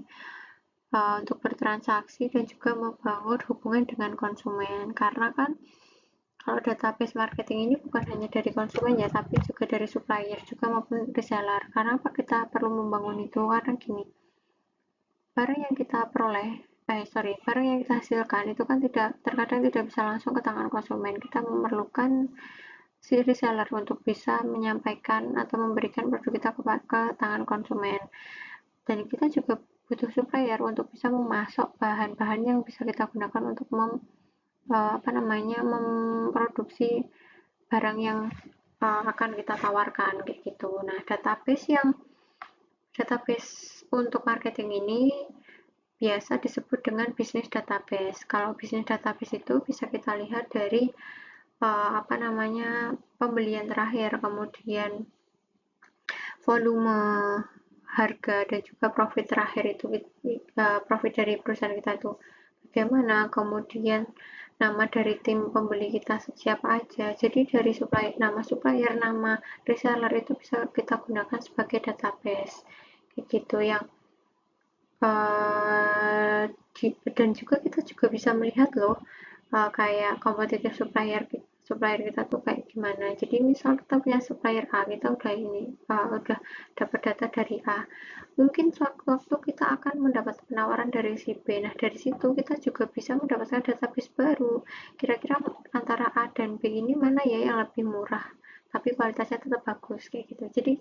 untuk bertransaksi dan juga membangun hubungan dengan konsumen. Karena kan kalau database marketing ini bukan hanya dari konsumen ya, tapi juga dari supplier juga maupun reseller. Karena apa kita perlu membangun itu? Karena gini, barang yang kita hasilkan itu kan terkadang tidak bisa langsung ke tangan konsumen. Kita memerlukan si reseller untuk bisa menyampaikan atau memberikan produk kita ke tangan konsumen. Dan kita juga butuh supplier untuk bisa memasok bahan-bahan yang bisa kita gunakan untuk memproduksi barang yang akan kita tawarkan kayak gitu. Nah, database untuk marketing ini biasa disebut dengan bisnis database. Kalau bisnis database itu bisa kita lihat dari pembelian terakhir, kemudian volume, harga, dan juga profit terakhir itu, profit dari perusahaan kita itu bagaimana, kemudian nama dari tim pembeli kita siapa aja. Jadi dari nama supplier, nama reseller itu bisa kita gunakan sebagai database kayak gitu yang dan juga kita juga bisa melihat loh kayak kompetitif supplier kita tuh kayak gimana. Jadi misal kita punya supplier A, kita udah dapat data dari A, mungkin suatu waktu kita akan mendapat penawaran dari si B. Nah dari situ kita juga bisa mendapatkan database baru, kira-kira antara A dan B ini mana ya yang lebih murah tapi kualitasnya tetap bagus kayak gitu. Jadi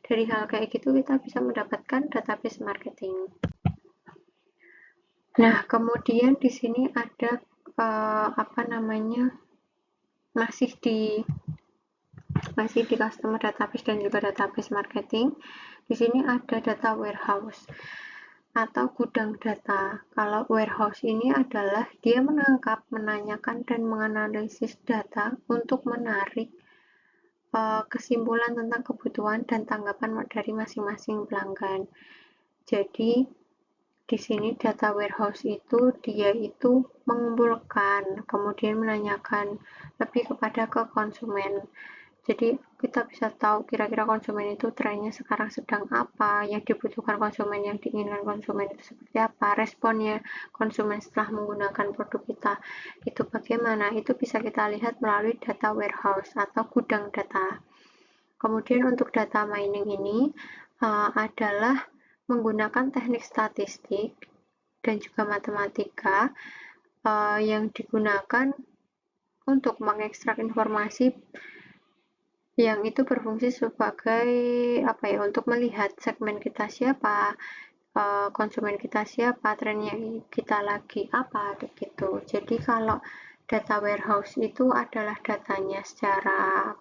dari hal kayak gitu kita bisa mendapatkan database marketing. Nah, kemudian di sini ada apa namanya, masih di customer database dan juga database marketing. Di sini ada data warehouse atau gudang data. Kalau warehouse ini adalah dia menangkap, menanyakan, dan menganalisis data untuk menarik kesimpulan tentang kebutuhan dan tanggapan dari masing-masing pelanggan. Jadi di sini data warehouse itu dia itu mengumpulkan, kemudian menanyakan lebih kepada ke konsumen. Jadi kita bisa tahu kira-kira konsumen itu trennya sekarang sedang apa, yang dibutuhkan konsumen, yang diinginkan konsumen itu seperti apa, responnya konsumen setelah menggunakan produk kita itu bagaimana, itu bisa kita lihat melalui data warehouse atau gudang data. Kemudian untuk data mining ini adalah menggunakan teknik statistik dan juga matematika yang digunakan untuk mengekstrak informasi yang itu berfungsi sebagai untuk melihat segmen kita siapa, konsumen kita siapa, trennya kita lagi apa gitu. Jadi kalau data warehouse itu adalah datanya secara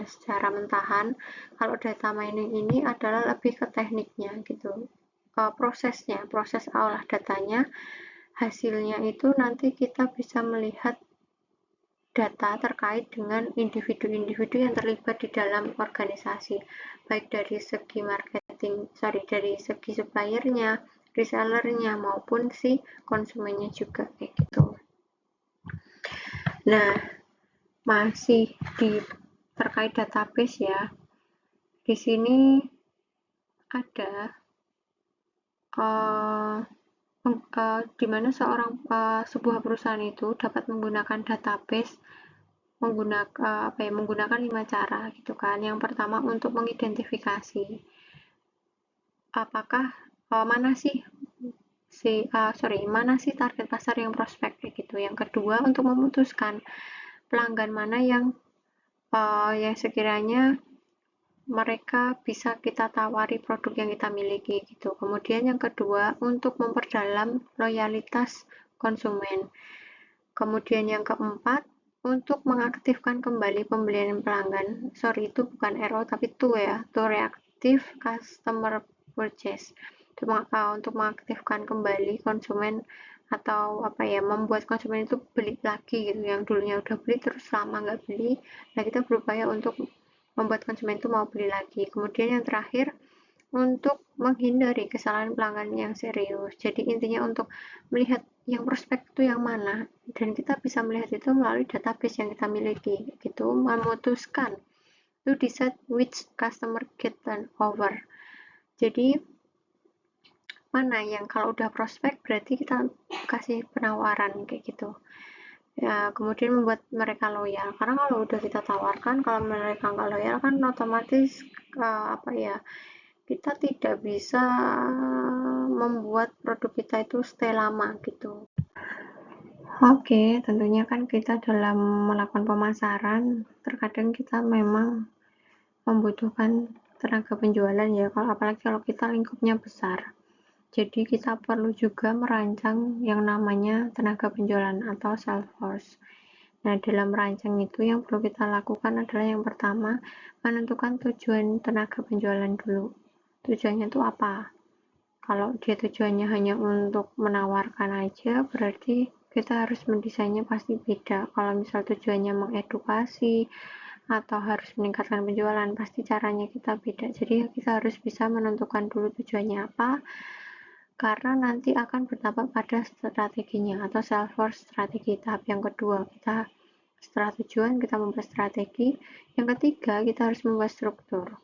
secara mentahan. Kalau data mining ini adalah lebih ke tekniknya gitu, proses olah datanya, hasilnya itu nanti kita bisa melihat data terkait dengan individu-individu yang terlibat di dalam organisasi, baik dari segi dari segi suppliernya, resellernya, maupun si konsumennya juga kayak gitu. Nah, masih terkait database ya. Di sini ada di mana sebuah perusahaan itu dapat menggunakan database menggunakan 5 cara gitu kan. Yang pertama untuk mengidentifikasi apakah mana sih target pasar yang prospek gitu. Yang kedua untuk memutuskan pelanggan mana yang sekiranya mereka bisa kita tawari produk yang kita miliki gitu. Kemudian yang kedua untuk memperdalam loyalitas konsumen. Kemudian yang keempat untuk mengaktifkan kembali pembelian pelanggan. Itu bukan RO tapi to reactive customer purchase. Untuk mengaktifkan kembali konsumen atau membuat konsumen itu beli lagi gitu, yang dulunya udah beli terus lama nggak beli. Nah, kita berupaya untuk membuat konsumen itu mau beli lagi. Kemudian yang terakhir untuk menghindari kesalahan pelanggan yang serius. Jadi intinya untuk melihat yang prospek itu yang mana, dan kita bisa melihat itu melalui database yang kita miliki gitu, memutuskan to decide which customer get turned over. Jadi mana yang kalau udah prospek berarti kita kasih penawaran kayak gitu ya, kemudian membuat mereka loyal, karena kalau udah kita tawarkan kalau mereka nggak loyal kan otomatis kita tidak bisa membuat produk kita itu stay lama gitu. Oke, tentunya kan kita dalam melakukan pemasaran terkadang kita memang membutuhkan tenaga penjualan ya, apalagi kalau kita lingkupnya besar. Jadi kita perlu juga merancang yang namanya tenaga penjualan atau sales force. Nah, dalam merancang itu yang perlu kita lakukan adalah yang pertama, menentukan tujuan tenaga penjualan dulu. Tujuannya itu apa? Kalau dia tujuannya hanya untuk menawarkan aja, berarti kita harus mendesainnya pasti beda. Kalau misal tujuannya mengedukasi atau harus meningkatkan penjualan, pasti caranya kita beda. Jadi kita harus bisa menentukan dulu tujuannya apa, karena nanti akan berdampak pada strateginya atau Salesforce strategi. Tahap yang kedua, kita setelah tujuan kita membuat strategi. Yang ketiga, kita harus membuat struktur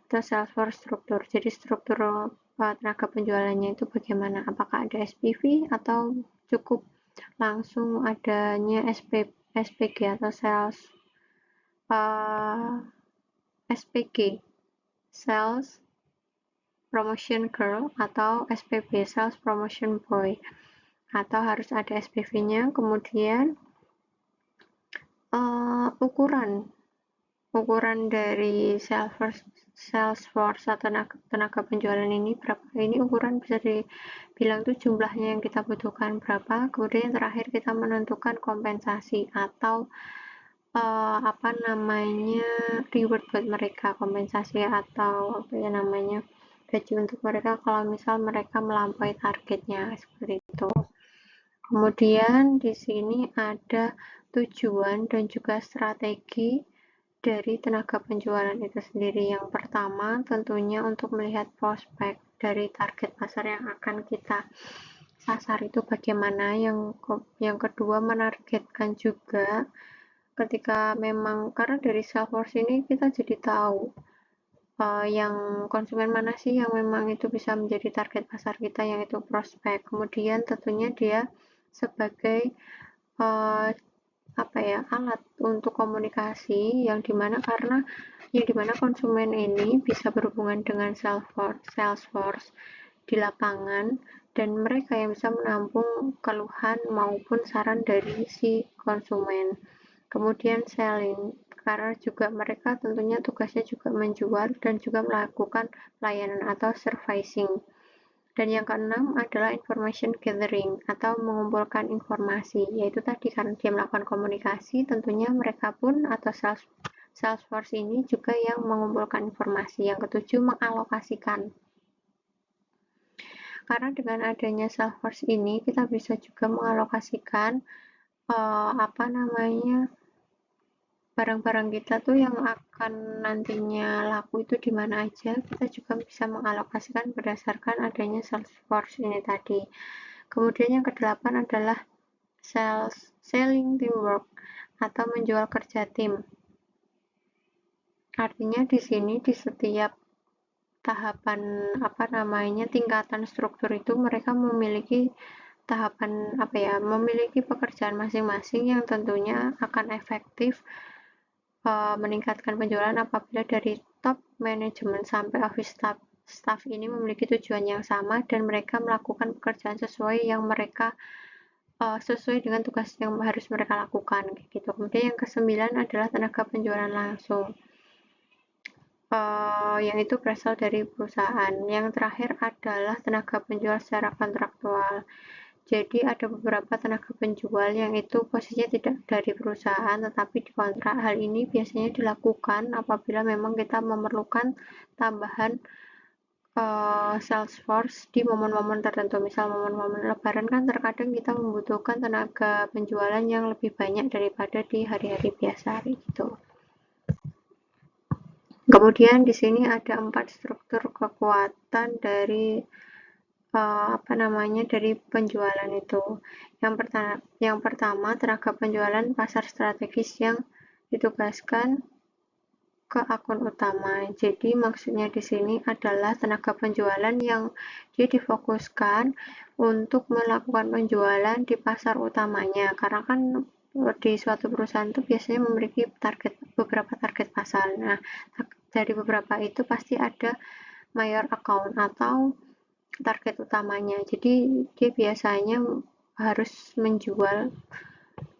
atau Salesforce struktur. Jadi struktur tenaga penjualannya itu bagaimana? Apakah ada SPV atau cukup langsung adanya SPG atau SPG, Sales Promotion Girl, atau SPB, Sales Promotion Boy, atau harus ada SPV-nya. Kemudian ukuran dari Salesforce atau tenaga penjualan ini berapa. Ini ukuran bisa dibilang tuh jumlahnya yang kita butuhkan berapa. Kemudian yang terakhir kita menentukan kompensasi atau reward buat mereka, kompensasi atau gaji untuk mereka kalau misal mereka melampaui targetnya, seperti itu. Kemudian di sini ada tujuan dan juga strategi dari tenaga penjualan itu sendiri. Yang pertama tentunya untuk melihat prospek dari target pasar yang akan kita sasar itu bagaimana. Yang kedua menargetkan juga ketika memang, karena dari Salesforce ini kita jadi tahu yang konsumen mana sih yang memang itu bisa menjadi target pasar kita, yang itu prospek. Kemudian tentunya dia sebagai alat untuk komunikasi yang dimana konsumen ini bisa berhubungan dengan Salesforce di lapangan, dan mereka yang bisa menampung keluhan maupun saran dari si konsumen. Kemudian selling, karena juga mereka tentunya tugasnya juga menjual dan juga melakukan pelayanan atau servicing. Dan yang keenam adalah information gathering atau mengumpulkan informasi, yaitu tadi karena dia melakukan komunikasi, tentunya mereka pun atau Salesforce ini juga yang mengumpulkan informasi. Yang ketujuh, mengalokasikan. Karena dengan adanya Salesforce ini kita bisa juga mengalokasikan barang-barang kita tuh yang akan nantinya laku itu di mana aja, kita juga bisa mengalokasikan berdasarkan adanya Salesforce ini tadi. Kemudian yang kedelapan adalah selling teamwork atau menjual kerja tim. Artinya di sini di setiap tahapan tingkatan struktur itu mereka memiliki memiliki pekerjaan masing-masing yang tentunya akan efektif meningkatkan penjualan apabila dari top manajemen sampai office staff ini memiliki tujuan yang sama dan mereka melakukan pekerjaan sesuai dengan tugas yang harus mereka lakukan, gitu. Kemudian yang kesembilan adalah tenaga penjualan langsung, yang itu berasal dari perusahaan. Yang terakhir adalah tenaga penjual secara kontraktual. Jadi ada beberapa tenaga penjual yang itu posisinya tidak dari perusahaan tetapi dikontrak. Hal ini biasanya dilakukan apabila memang kita memerlukan tambahan Salesforce di momen-momen tertentu. Misal momen-momen lebaran kan terkadang kita membutuhkan tenaga penjualan yang lebih banyak daripada di hari-hari biasa gitu. Kemudian di sini ada 4 struktur kekuatan dari dari penjualan itu. Yang pertama, tenaga penjualan pasar strategis yang ditugaskan ke akun utama. Jadi maksudnya di sini adalah tenaga penjualan yang dia difokuskan untuk melakukan penjualan di pasar utamanya. Karena kan di suatu perusahaan itu biasanya memiliki beberapa target pasar. Nah, dari beberapa itu pasti ada mayor account atau target utamanya. Jadi dia biasanya harus menjual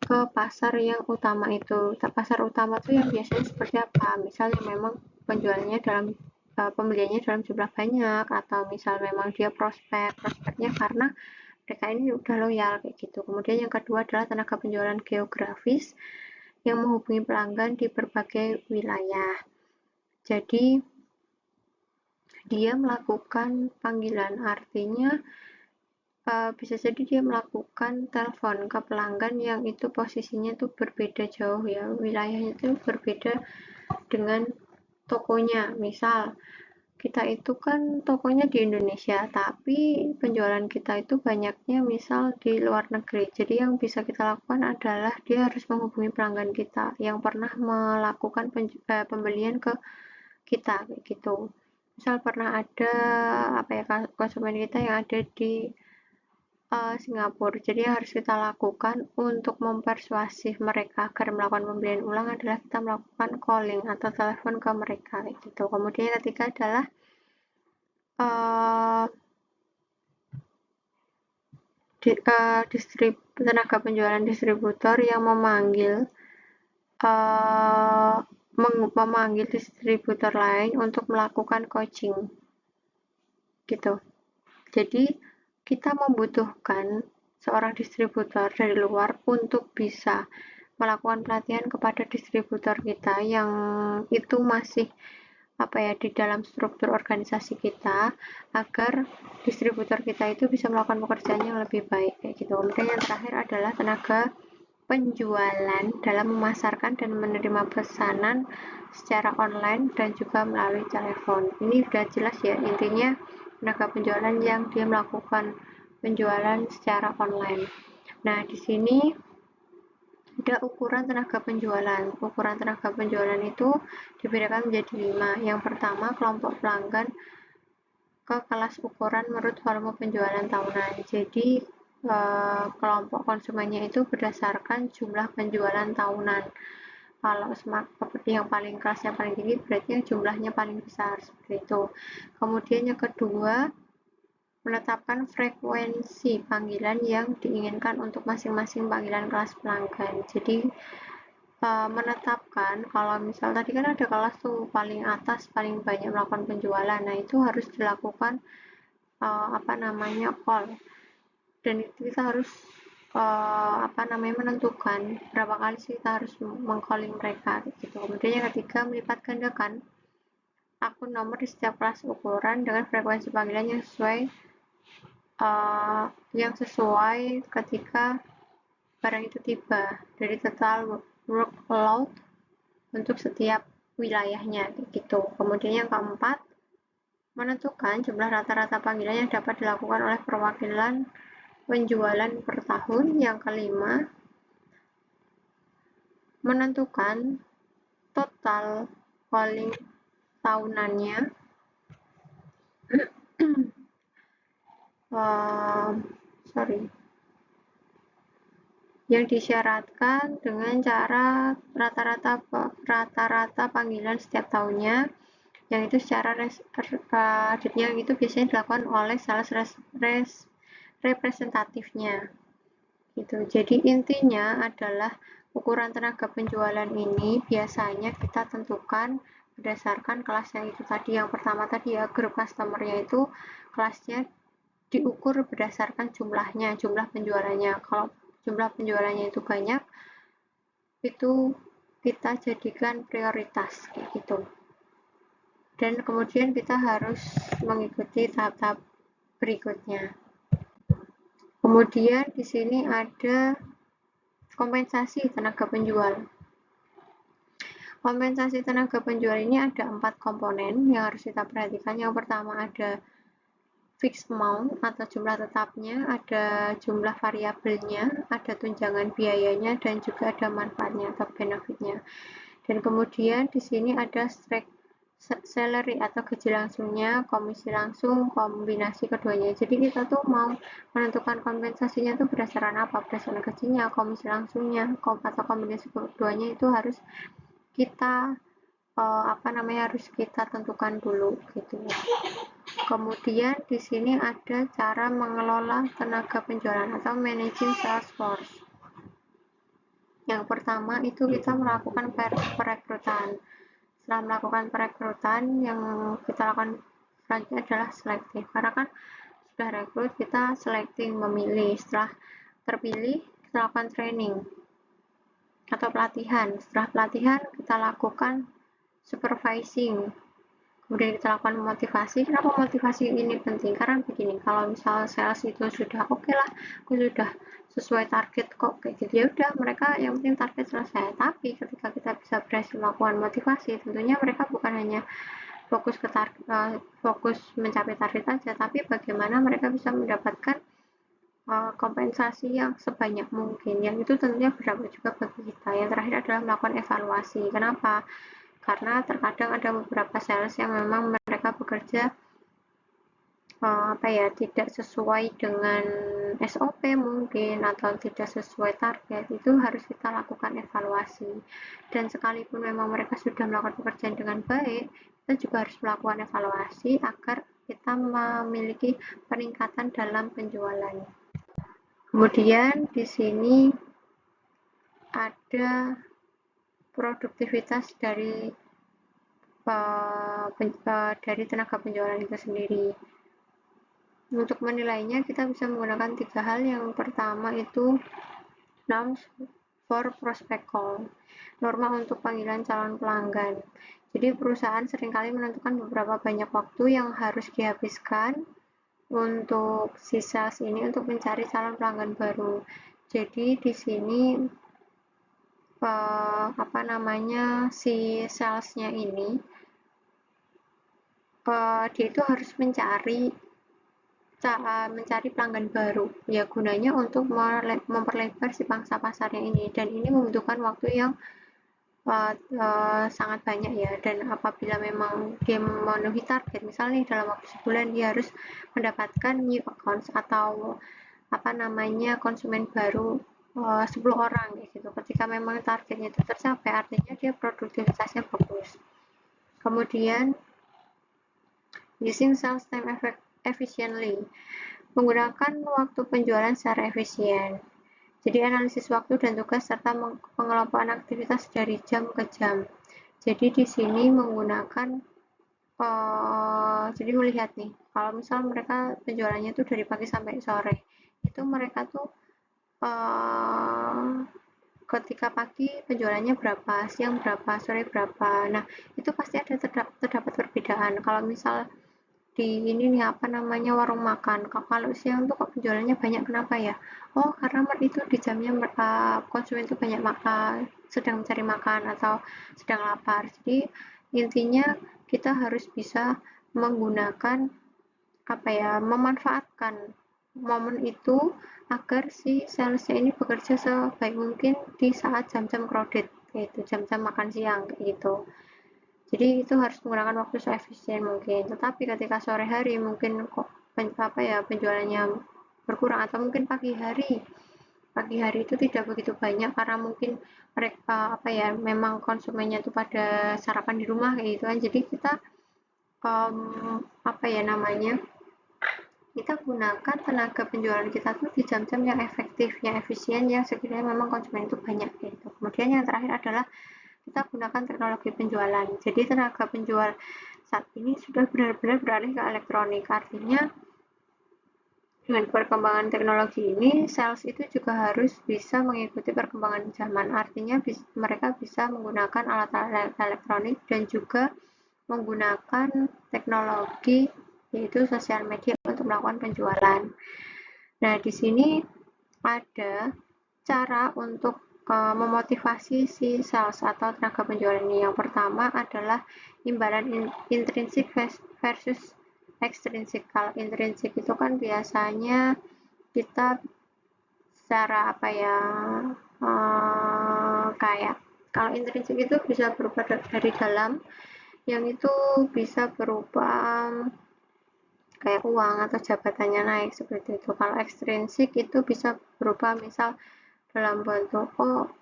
ke pasar yang utama itu. Pasar utama itu yang biasanya seperti apa? Misalnya memang penjualannya pembeliannya dalam jumlah banyak, atau misal memang dia prospeknya karena mereka ini udah loyal kayak gitu. Kemudian yang kedua adalah tenaga penjualan geografis yang menghubungi pelanggan di berbagai wilayah. Jadi dia melakukan panggilan, artinya bisa jadi dia melakukan telepon ke pelanggan yang itu posisinya tuh berbeda jauh ya, wilayahnya itu berbeda dengan tokonya. Misal kita itu kan tokonya di Indonesia, tapi penjualan kita itu banyaknya misal di luar negeri. Jadi yang bisa kita lakukan adalah dia harus menghubungi pelanggan kita yang pernah melakukan pembelian ke kita kayak gitu. Misal pernah ada konsumen kita yang ada di Singapura. Jadi yang harus kita lakukan untuk mempersuasif mereka agar melakukan pembelian ulang adalah kita melakukan calling atau telepon ke mereka gitu. Kemudian yang ketiga adalah tenaga penjualan distributor yang memanggil distributor lain untuk melakukan coaching gitu. Jadi kita membutuhkan seorang distributor dari luar untuk bisa melakukan pelatihan kepada distributor kita yang itu masih di dalam struktur organisasi kita, agar distributor kita itu bisa melakukan pekerjaan yang lebih baik kayak gitu. Kemudian yang terakhir adalah tenaga penjualan dalam memasarkan dan menerima pesanan secara online dan juga melalui telepon. Ini sudah jelas ya, intinya tenaga penjualan yang dia melakukan penjualan secara online. Nah, di sini ada ukuran tenaga penjualan. Ukuran tenaga penjualan itu dibedakan menjadi 5. Yang pertama, kelompok pelanggan ke kelas ukuran menurut volume penjualan tahunan. Jadi kelompok konsumennya itu berdasarkan jumlah penjualan tahunan. Kalau seperti yang paling kelasnya paling tinggi, berarti yang jumlahnya paling besar seperti itu. Kemudian yang kedua, menetapkan frekuensi panggilan yang diinginkan untuk masing-masing panggilan kelas pelanggan. Jadi menetapkan kalau misal tadi kan ada kelas tuh paling atas paling banyak melakukan penjualan, nah itu harus dilakukan call, dan itu kita harus menentukan berapa kali sih kita harus meng-calling mereka gitu. Kemudian yang ketiga, melipat gandakan akun nomor di setiap kelas ukuran dengan frekuensi panggilan yang sesuai ketika barang itu tiba dari total workload untuk setiap wilayahnya gitu. Kemudian yang keempat, menentukan jumlah rata-rata panggilan yang dapat dilakukan oleh perwakilan penjualan per tahun. Yang kelima, menentukan total calling tahunannya. Yang disyaratkan dengan cara rata-rata panggilan setiap tahunnya, yang itu secara yang itu biasanya dilakukan oleh sales representatifnya gitu. Jadi intinya adalah ukuran tenaga penjualan ini biasanya kita tentukan berdasarkan kelasnya itu tadi. Yang pertama tadi ya, grup customer-nya itu kelasnya diukur berdasarkan jumlah penjualannya. Kalau jumlah penjualannya itu banyak, itu kita jadikan prioritas kayak gitu. Dan kemudian kita harus mengikuti tahap-tahap berikutnya. Kemudian di sini ada kompensasi tenaga penjual. Kompensasi tenaga penjual ini ada 4 komponen yang harus kita perhatikan. Yang pertama ada fixed amount atau jumlah tetapnya, ada jumlah variabelnya, ada tunjangan biayanya, dan juga ada manfaatnya atau benefitnya. Dan kemudian di sini ada salary atau gaji langsungnya, komisi langsung, kombinasi keduanya. Jadi kita tuh mau menentukan kompensasinya tuh berdasarkan apa? Berdasarkan gajinya, komisi langsungnya, atau kombinasi keduanya itu harus kita harus kita tentukan dulu gitu. Kemudian di sini ada cara mengelola tenaga penjualan atau managing sales force. Yang pertama itu kita melakukan perekrutan. Setelah melakukan perekrutan, yang kita lakukan selanjutnya adalah selektif. Karena kan sudah rekrut, kita selecting, memilih. Setelah terpilih, kita lakukan training atau pelatihan. Setelah pelatihan, kita lakukan supervising. Kemudian kita lakukan motivasi. Kenapa motivasi ini penting? Karena begini, kalau misal sales itu sudah oke lah, aku sudah sesuai target kok kayak gitu, ya udah, mereka yang penting target selesai. Tapi ketika kita bisa berhasil melakukan motivasi, tentunya mereka bukan hanya fokus mencapai target aja, tapi bagaimana mereka bisa mendapatkan kompensasi yang sebanyak mungkin, yang itu tentunya berdampak juga bagi kita. Yang terakhir adalah melakukan evaluasi. Kenapa? Karena terkadang ada beberapa sales yang memang mereka bekerja tidak sesuai dengan SOP mungkin, atau tidak sesuai target. Itu harus kita lakukan evaluasi, dan sekalipun memang mereka sudah melakukan pekerjaan dengan baik, kita juga harus melakukan evaluasi agar kita memiliki peningkatan dalam penjualan. Kemudian di sini ada produktivitas dari tenaga penjualan itu sendiri. Untuk menilainya, kita bisa menggunakan 3 hal. Yang pertama itu norms for prospect call, norma untuk panggilan calon pelanggan. Jadi perusahaan seringkali menentukan beberapa banyak waktu yang harus dihabiskan untuk si sales ini untuk mencari calon pelanggan baru. Jadi di sini si salesnya ini dia itu harus mencari pelanggan baru, ya gunanya untuk memperlebar si pangsa pasarnya ini, dan ini membutuhkan waktu yang sangat banyak ya. Dan apabila memang dia memenuhi target, misalnya dalam waktu sebulan dia harus mendapatkan new accounts atau konsumen baru 10 orang gitu. Ketika memang targetnya itu tercapai, artinya dia produktivitasnya bagus. Kemudian using sales time efficiently, menggunakan waktu penjualan secara efisien. Jadi analisis waktu dan tugas serta pengelompokan aktivitas dari jam ke jam. Jadi di sini menggunakan jadi melihat nih, kalau misal mereka penjualannya itu dari pagi sampai sore, itu mereka tuh ketika pagi penjualannya berapa, siang berapa, sore berapa. Nah, itu pasti ada terdapat perbedaan. Kalau misal di ini nih warung makan, kalau siang tuh kok penjualannya banyak, kenapa ya? Oh, karena itu di jamnya konsumen itu banyak makan, sedang mencari makan atau sedang lapar. Jadi intinya kita harus bisa menggunakan memanfaatkan momen itu agar si salesnya ini bekerja sebaik mungkin di saat jam-jam crowded, yaitu jam-jam makan siang gitu. Jadi itu harus menggunakan waktu seefisien mungkin. Tetapi ketika sore hari mungkin kok penjualannya berkurang, atau mungkin pagi hari itu tidak begitu banyak karena mungkin mereka memang konsumennya itu pada sarapan di rumah kayak gitu kan. Jadi kita kita gunakan tenaga penjualan kita tuh di jam-jam yang efektif, yang efisien, yang sekiranya memang konsumen itu banyak gitu. Kemudian yang terakhir adalah kita gunakan teknologi penjualan. Jadi tenaga penjual saat ini sudah benar-benar beralih ke elektronik. Artinya dengan perkembangan teknologi ini, sales itu juga harus bisa mengikuti perkembangan zaman. Artinya mereka bisa menggunakan alat-alat elektronik dan juga menggunakan teknologi yaitu sosial media untuk melakukan penjualan. Nah, di sini ada cara untuk memotivasi si sales atau tenaga penjualan ini. Yang pertama adalah imbalan intrinsik versus ekstrinsik. Kalau intrinsik itu kan biasanya kita secara kalau intrinsik itu bisa berupa dari dalam, yang itu bisa berupa kayak uang atau jabatannya naik seperti itu. Kalau ekstrinsik itu bisa berupa misal dalam bentuk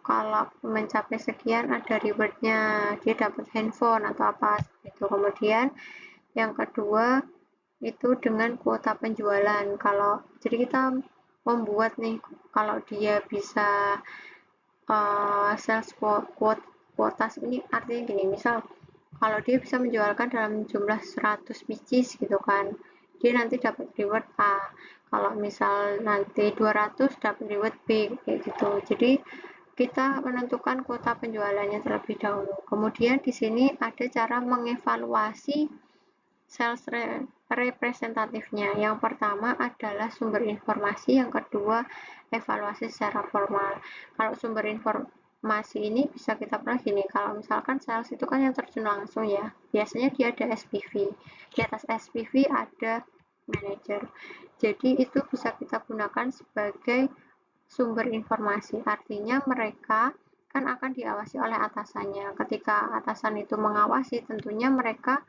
kalau mencapai sekian ada rewardnya, dia dapat handphone atau apa seperti itu. Kemudian yang kedua itu dengan kuota penjualan. Jadi kita membuat nih, kalau dia bisa sales kuota ini, artinya gini, misal kalau dia bisa menjualkan dalam jumlah 100 biji gitu kan, dia nanti dapat reward A. Kalau misal nanti 200 dapat reward B kayak gitu. Jadi kita menentukan kuota penjualannya terlebih dahulu. Kemudian di sini ada cara mengevaluasi sales representatifnya. Yang pertama adalah sumber informasi, yang kedua evaluasi secara formal. Kalau informasi ini bisa kita peroleh gini, kalau misalkan sales itu kan yang terjun langsung ya, biasanya dia ada SPV, di atas SPV ada manager, jadi itu bisa kita gunakan sebagai sumber informasi, artinya mereka kan akan diawasi oleh atasannya, ketika atasan itu mengawasi tentunya mereka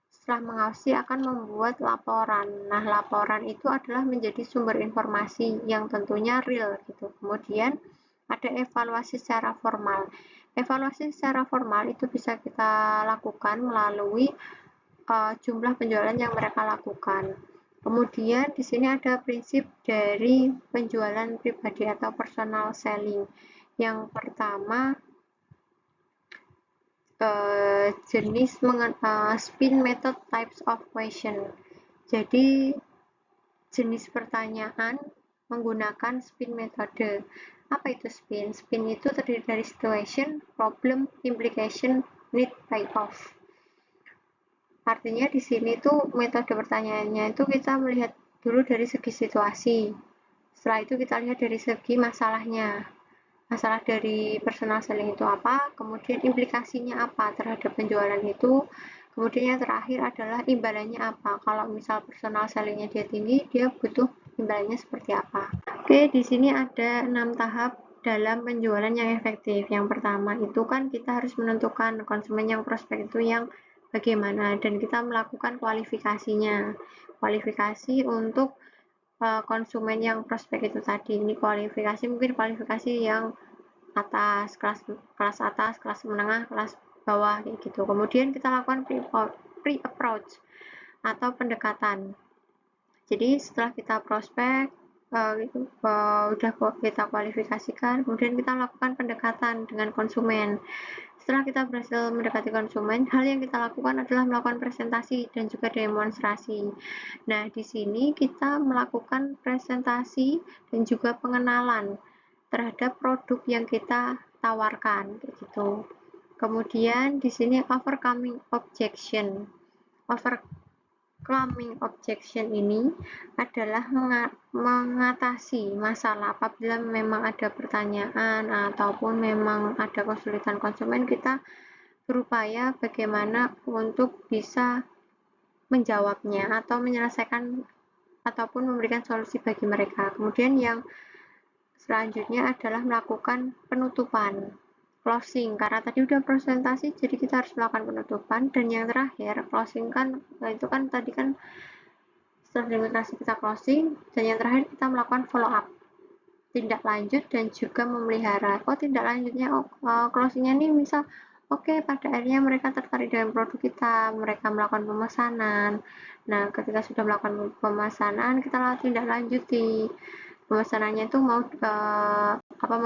setelah mengawasi akan membuat laporan. Nah, laporan itu adalah menjadi sumber informasi yang tentunya real gitu. Kemudian ada evaluasi secara formal. Evaluasi secara formal itu bisa kita lakukan melalui jumlah penjualan yang mereka lakukan. Kemudian di sini ada prinsip dari penjualan pribadi atau personal selling. Yang pertama, jenis spin method types of question. Jadi jenis pertanyaan menggunakan spin metode. Apa itu spin? Spin itu terdiri dari situation, problem, implication, need, payoff. Artinya di sini tuh metode pertanyaannya itu kita melihat dulu dari segi situasi. Setelah itu kita lihat dari segi masalahnya. Masalah dari personal selling itu apa, kemudian implikasinya apa terhadap penjualan itu, kemudian yang terakhir adalah imbalannya apa. Kalau misal personal sellingnya dia tinggi, dia butuh imbalannya seperti apa. Oke, di sini ada 6 tahap dalam penjualan yang efektif. Yang pertama itu kan kita harus menentukan konsumen yang prospek itu yang bagaimana, dan kita melakukan kualifikasinya. Kualifikasi untuk konsumen yang prospek itu tadi. Ini kualifikasi, mungkin kualifikasi yang atas, kelas atas, kelas menengah, kelas bawah kayak gitu. Kemudian kita lakukan pre-approach atau pendekatan. Jadi setelah kita prospek udah kita kualifikasikan, kemudian kita lakukan pendekatan dengan konsumen. Setelah kita berhasil mendekati konsumen, hal yang kita lakukan adalah melakukan presentasi dan juga demonstrasi. Nah, di sini kita melakukan presentasi dan juga pengenalan terhadap produk yang kita tawarkan, gitu. Kemudian di sini overcoming objection. Overcoming objection ini adalah mengatasi masalah apabila memang ada pertanyaan ataupun memang ada kesulitan konsumen, kita berupaya bagaimana untuk bisa menjawabnya atau menyelesaikan ataupun memberikan solusi bagi mereka. Kemudian yang selanjutnya adalah melakukan penutupan, closing, karena tadi udah presentasi jadi kita harus melakukan penutupan, dan yang terakhir closing kan itu kan tadi kan setelah demonstrasi kita closing, dan yang terakhir kita melakukan follow up, tindak lanjut dan juga memelihara. Tindak lanjutnya closingnya nih misal pada akhirnya mereka tertarik dengan produk kita, mereka melakukan pemesanan. Nah, ketika sudah melakukan pemesanan, kita tindak lanjuti pemesanannya itu mau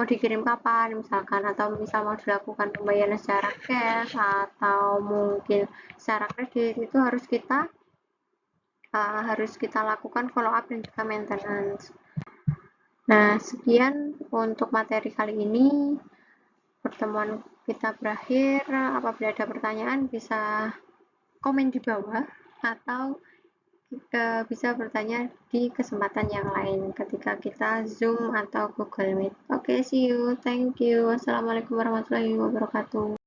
dikirim kapan misalkan, atau misal mau dilakukan pembayaran secara cash atau mungkin secara kredit, itu harus kita lakukan follow up dan juga maintenance. Nah, sekian untuk materi kali ini. Pertemuan kita berakhir. Apabila ada pertanyaan bisa komen di bawah atau bisa bertanya di kesempatan yang lain ketika kita Zoom atau Google Meet. Oke, see you. Thank you. Wassalamualaikum warahmatullahi wabarakatuh.